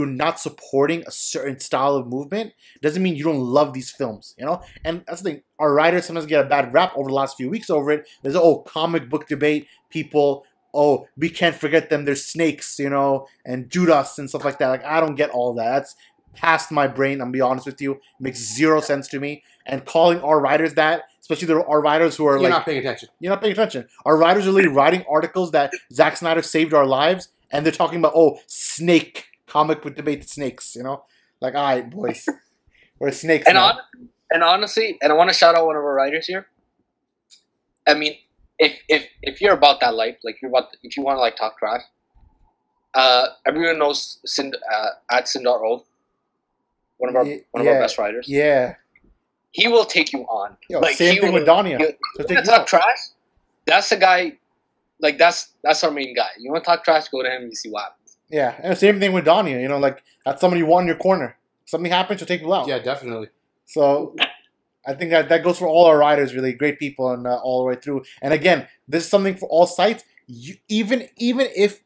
not supporting a certain style of movement doesn't mean you don't love these films, you know? And that's the thing. Our writers sometimes get a bad rap over the last few weeks over it. There's, Comic Book Debate people, we can't forget them, they're snakes, you know, and Judas and stuff like that. Like, I don't get all that. That's past my brain, I'm gonna be honest with you. It makes zero sense to me. And calling our writers that, especially our writers who are You're not paying attention. You're not paying attention. Our writers are literally writing articles that Zack Snyder saved our lives, and they're talking about, snake, Comic Book Debate snakes, you know? Like, all right, boys. We're snakes now. And honestly, and I want to shout out one of our writers here. I mean, if you're about that life, like, if you want to, like, talk trash, everyone knows at Sindar Old, one of our best writers. Yeah. He will take you on. Like, same thing with Dania. You want to talk trash? That's the guy. Like, that's our main guy. You want to talk trash? Go to him and you see what happens. Yeah, and the same thing with Dania. You know, like, that's somebody you want in your corner. Something happens, you'll take people out. Yeah, definitely. So I think that goes for all our writers, really great people, and all the way through. And again, this is something for all sites. Even if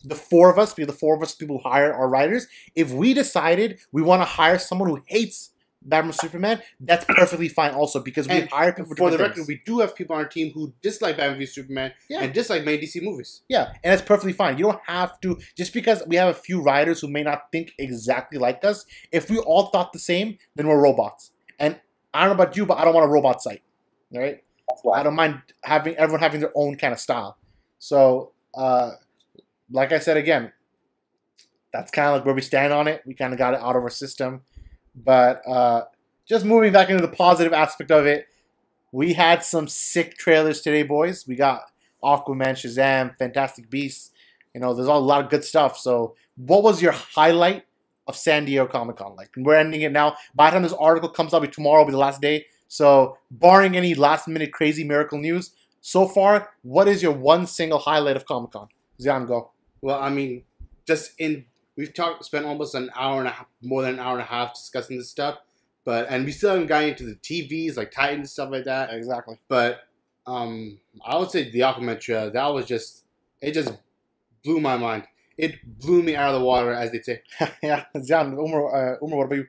the four of us people who hire our writers, if we decided we want to hire someone who hates Batman Superman, that's perfectly fine also, because we hire people for the record. We do have people on our team who dislike Batman v Superman and dislike many DC movies. Yeah, and that's perfectly fine. You don't have to, just because we have a few writers who may not think exactly like us. If we all thought the same, then we're robots. And I don't know about you, but I don't want a robot site. All right? I don't mind everyone having their own kind of style. So, like I said again, that's kind of like where we stand on it. We kind of got it out of our system. But just moving back into the positive aspect of it, we had some sick trailers today, boys. We got Aquaman, Shazam, Fantastic Beasts. You know, there's a lot of good stuff. So, what was your highlight of San Diego Comic-Con? Like, we're ending it now. By the time this article comes out, tomorrow will be the last day. So, barring any last-minute crazy miracle news, so far, what is your one single highlight of Comic-Con? Zion, go. Well, I mean, we've spent almost an hour and a half, more than an hour and a half discussing this stuff. And we still haven't gotten into the TVs, like Titans and stuff like that. Exactly. But I would say the Aquaman trailer, that was it just blew my mind. It blew me out of the water, as they say. Yeah, Zion, Umar, what about you?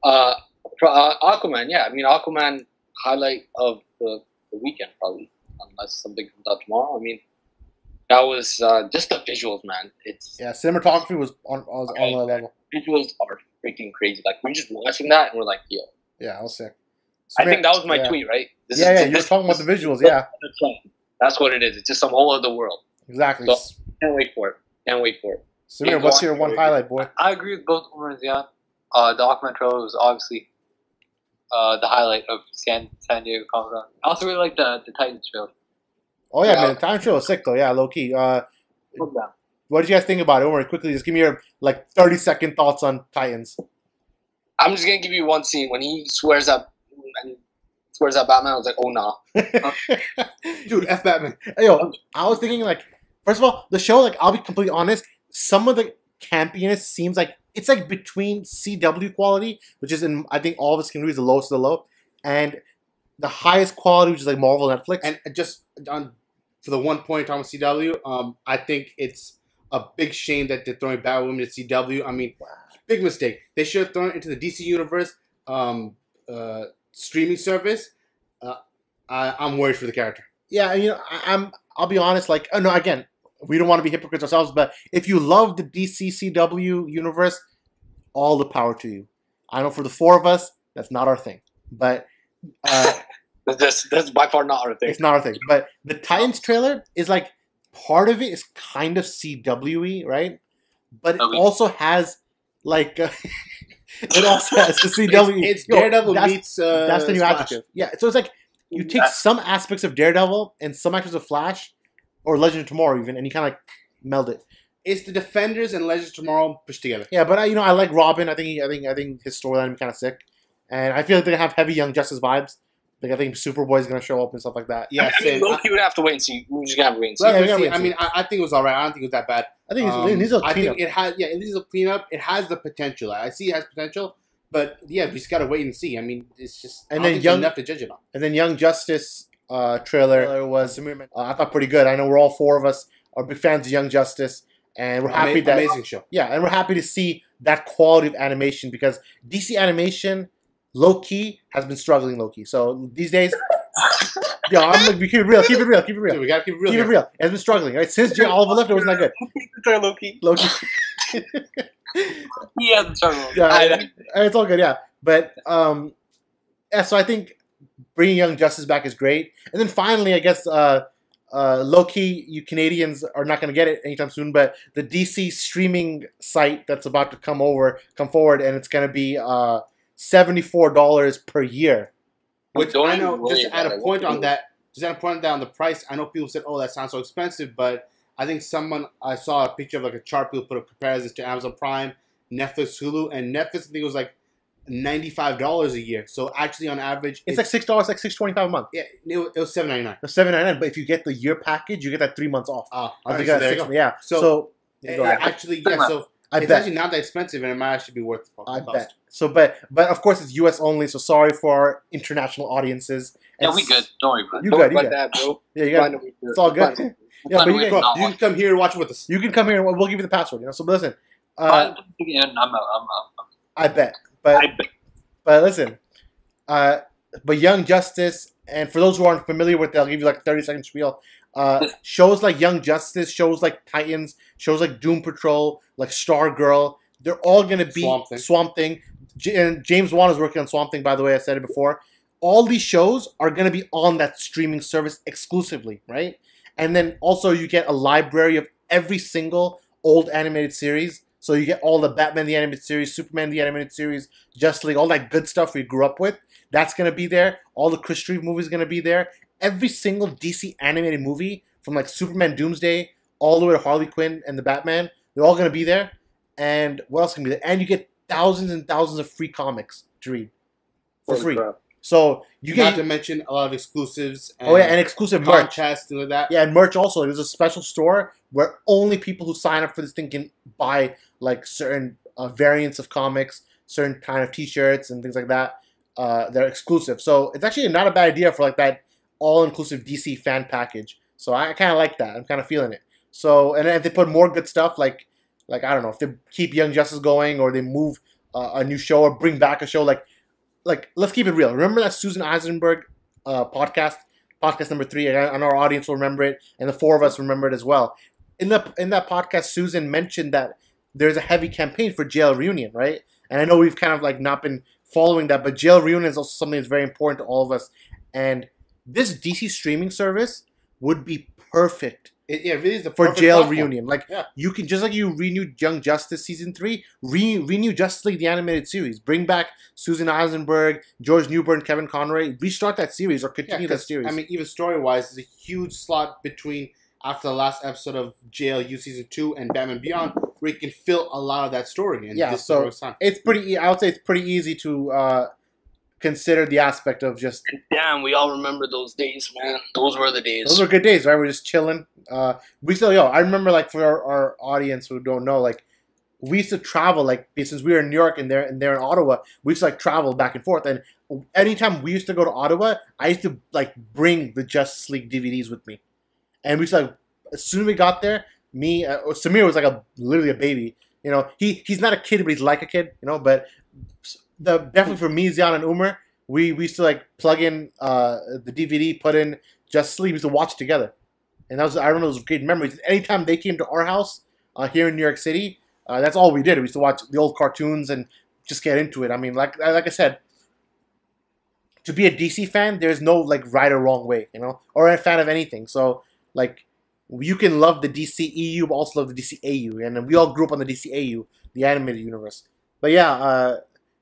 Aquaman, yeah. I mean, Aquaman highlight of the weekend, probably, unless something comes out tomorrow. I mean, that was just the visuals, man. Cinematography was on another level. Visuals are freaking crazy. Like, we're just watching that and we're like, yo. Yeah, I was sick. I think that was my tweet, right? You were talking about the visuals, yeah. That's what it is. It's just some whole other world. Exactly. So, can't wait for it. Samir, what's your one highlight, boy? I agree with both Umar and Zion. The Aquaman trailer was obviously the highlight of San Diego Comic-Con. I also really like the Titans trailer. Oh, yeah, man. The Titans trailer was sick, though. Yeah, low-key. What did you guys think about it? Umar, quickly, just give me your 30-second thoughts on Titans. I'm just going to give you one scene. When he swears at Batman, I was like, oh, nah. Dude, F Batman. Yo, I was thinking, first of all, the show, I'll be completely honest, some of the campiness seems like it's between CW quality, which is I think all of its categories, the lowest of the low, and the highest quality, which is Marvel, Netflix. And just for the 1 point on CW, I think it's a big shame that they're throwing Batwoman to CW. I mean, big mistake. They should have thrown it into the DC Universe streaming service. I'm worried for the character. Yeah, I'll be honest. Again, we don't want to be hypocrites ourselves, but if you love the DCCW universe, all the power to you. I know for the four of us, that's not our thing, but that's by far not our thing. It's not our thing. But the Titans trailer is part of it is kind of CW-y, right? But it also has it also has the CW. It's Daredevil meets that's the new Flash. adjective. Yeah, so it's you take some aspects of Daredevil and some aspects of Flash, or Legend of Tomorrow even, and you kind of meld it. It's the Defenders and Legends of Tomorrow pushed together. Yeah, but I like Robin. I think his storyline is kind of sick, and I feel like they have heavy Young Justice vibes. I think Superboy's gonna show up and stuff like that. Yeah, Loki would have to wait and see. We're just gonna have to wait and see. I mean, I think it was alright. I don't think it was that bad. I think it needs a cleanup. I think it needs a cleanup. It has the potential. I see it has potential, but yeah, we just gotta wait and see. I mean, it's just enough to judge it on. And then Young Justice trailer was I thought pretty good. I know we're all four of us are big fans of Young Justice, and we're happy that amazing show. Yeah, and we're happy to see that quality of animation because DC animation, low key, has been struggling low key. So these days. Yo, I'm keep it real. Keep it real. Dude, we gotta keep it real. Keep it real. It's been struggling, right? Since J. Oliver left, it wasn't that good. Loki. He hasn't struggled. Yeah, it's all good. Yeah, but so I think bringing Young Justice back is great. And then finally, I guess low key, you Canadians are not going to get it anytime soon. But the DC streaming site that's about to come forward, and it's going to be $74 per year. Which I know, just at a point on that, on the price, I know people said, "Oh, that sounds so expensive," but I think I saw a picture of a chart people put a comparison to Amazon Prime, Netflix, Hulu, and Netflix. I think it was $95 a year. So actually, on average, it's $6, $6.25 a month. Yeah, it was $7.99. $7.99, but if you get the year package, you get that 3 months off. Yeah. So actually, yeah. So it's actually not that expensive, and it might actually be worth the cost. I bet. So, but of course it's U.S. only. So sorry for our international audiences. Yeah, we good. Don't worry about it. You good? About that, bro. Yeah, you got. It's all good. Yeah, but you can come here and watch with us. You can come here and we'll give you the password. So listen. I'm out. I bet. But listen. But Young Justice, and for those who aren't familiar with it, I'll give you 30-second spiel. Shows like Young Justice, shows like Titans, shows like Doom Patrol, like Stargirl, they're all going to be Swamp Thing. And James Wan is working on Swamp Thing, by the way. I said it before. All these shows are going to be on that streaming service exclusively, right? And then also you get a library of every single old animated series. So you get all the Batman the Animated Series, Superman the Animated Series, Justice League, all that good stuff we grew up with. That's going to be there. All the Chris Street movies going to be there. Every single DC animated movie, from like Superman Doomsday all the way to Harley Quinn and the Batman, they're all going to be there. And what else can be there? And you get thousands and thousands of free comics to read for free. Crap. So you Not get to mention a lot of exclusives. And and exclusive merch. contests, things like that. Yeah, and merch also. There's a special store where only people who sign up for this thing can buy like certain variants of comics, certain kind of T-shirts and things like that. They're exclusive, so it's actually not a bad idea for like that all-inclusive DC fan package. So I kind of like that. I'm kind of feeling it. So and if they put more good stuff like I don't know, if they keep Young Justice going or they move a new show or bring back a show like let's keep it real. Remember that Susan Eisenberg podcast number 3, and our audience will remember it, and the 4 of us remember it as well. In that podcast, Susan mentioned that there's a heavy campaign for Jail Reunion, right? And I know we've kind of like not been following that, but Jail Reunion is also something that's very important to all of us. And this DC streaming service would be perfect. It really is the for perfect Jail platform. Reunion. Like you can, just like you renewed Young Justice season 3, renew Justice League the animated series. Bring back Susan Eisenberg, George Newbern, Kevin Conroy. Restart that series or continue that series. I mean, even story-wise, there's a huge slot between after the last episode of JLU season 2 and Batman Beyond, where you can fill a lot of that story. And yeah, so it's pretty. I would say it's pretty easy to consider the aspect of just. Damn, we all remember those days, man. Those were the days. Those were good days, right? We're just chilling. We still, I remember, like, for our audience who don't know, like, we used to travel, like, since we were in New York and they're in Ottawa, we used to, like, travel back and forth. And anytime we used to go to Ottawa, I used to, like, bring the Justice League DVDs with me. And we used to, like, as soon as we got there, Samir was, like, literally a baby. You know, he's not a kid, but he's like a kid, you know, but definitely for me, Zion, and Umar, we used to, like, plug in the DVD, put in Justice League, we used to watch together. And I remember those great memories. Anytime they came to our house here in New York City, that's all we did. We used to watch the old cartoons and just get into it. I mean, like I said, to be a DC fan, there's no like right or wrong way, you know, or a fan of anything. So like, you can love the DCEU, but also love the DCAU, and we all grew up on the DCAU, the animated universe. But yeah,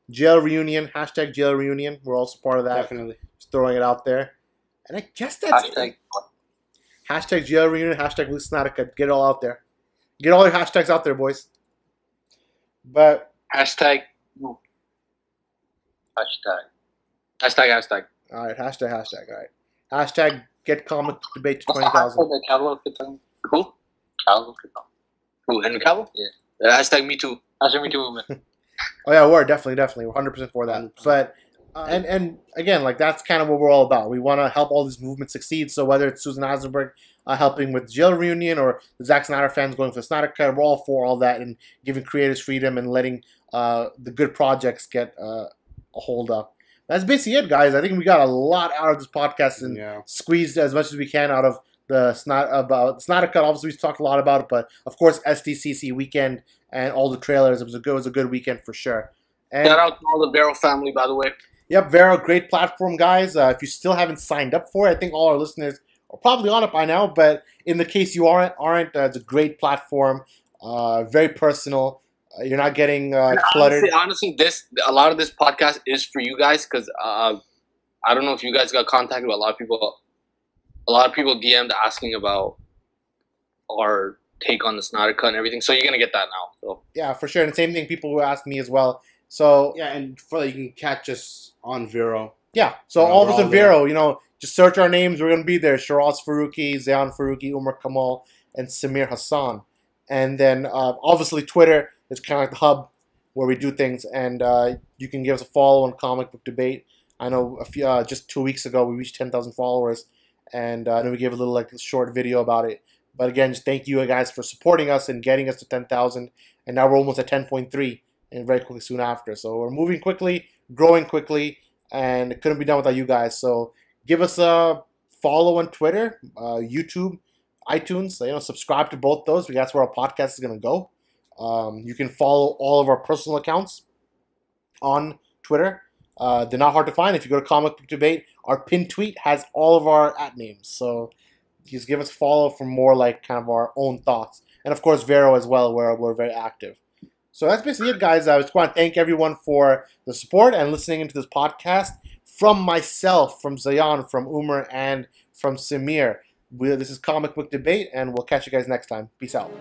Jail Reunion, hashtag Jail Reunion. We're also part of that. Definitely, just throwing it out there. And I guess that's it. Hashtag Jail Reunion, hashtag Luke Snyder Cut. Get it all out there. Get all your hashtags out there, boys. But hashtag. All right, hashtag. All right, hashtag get comic debate to 20,000. Who? Who? Henry Cavill? Yeah. Hashtag me too. Hashtag me too, movement. Oh yeah, we're definitely. We're 100% for that. But and again, like that's kind of what we're all about. We want to help all these movements succeed. So whether it's Susan Eisenberg helping with Jail Reunion or the Zack Snyder fans going for the Snyder Cut, we're all for all that and giving creators freedom and letting the good projects get a hold up. That's basically it, guys. I think we got a lot out of this podcast and squeezed as much as we can out of the Snyder Cut. Obviously, we talked a lot about it, but of course, SDCC weekend and all the trailers. It was a good weekend for sure. And shout out to all the Vero family, by the way. Yep, Vero, great platform, guys. If you still haven't signed up for it, I think all our listeners are probably on it by now. But in the case you aren't, it's a great platform. Very personal. You're not getting cluttered. Honestly, a lot of this podcast is for you guys because I don't know if you guys got contacted, but a lot of people DM'd asking about our take on the Snyder Cut and everything. So you're gonna get that now. So yeah, for sure. And the same thing people will ask me as well. So yeah, and further you can catch us on Vero. Yeah, so all of us on Vero, you know, just search our names. We're gonna be there. Shiraz Farooqi, Zayan Farooqi, Umar Kamal, and Samir Hassan. And then obviously Twitter is kind of like the hub where we do things. And you can give us a follow on Comic Book Debate. I know just 2 weeks ago we reached 10,000 followers, and then we gave a little short video about it. But again, just thank you guys for supporting us and getting us to 10,000. And now we're almost at 10.3. And very quickly soon after. So we're moving quickly, growing quickly, and it couldn't be done without you guys. So give us a follow on Twitter, YouTube, iTunes. You know, subscribe to both those because that's where our podcast is going to go. You can follow all of our personal accounts on Twitter. They're not hard to find. If you go to Comic Book Debate, our pinned tweet has all of our @names. So just give us a follow for more like kind of our own thoughts. And of course, Vero as well, where we're very active. So that's basically it, guys. I just want to thank everyone for the support and listening into this podcast. from myself, from Zayan, from Umar, and from Samir. This is Comic Book Debate, and we'll catch you guys next time. Peace out.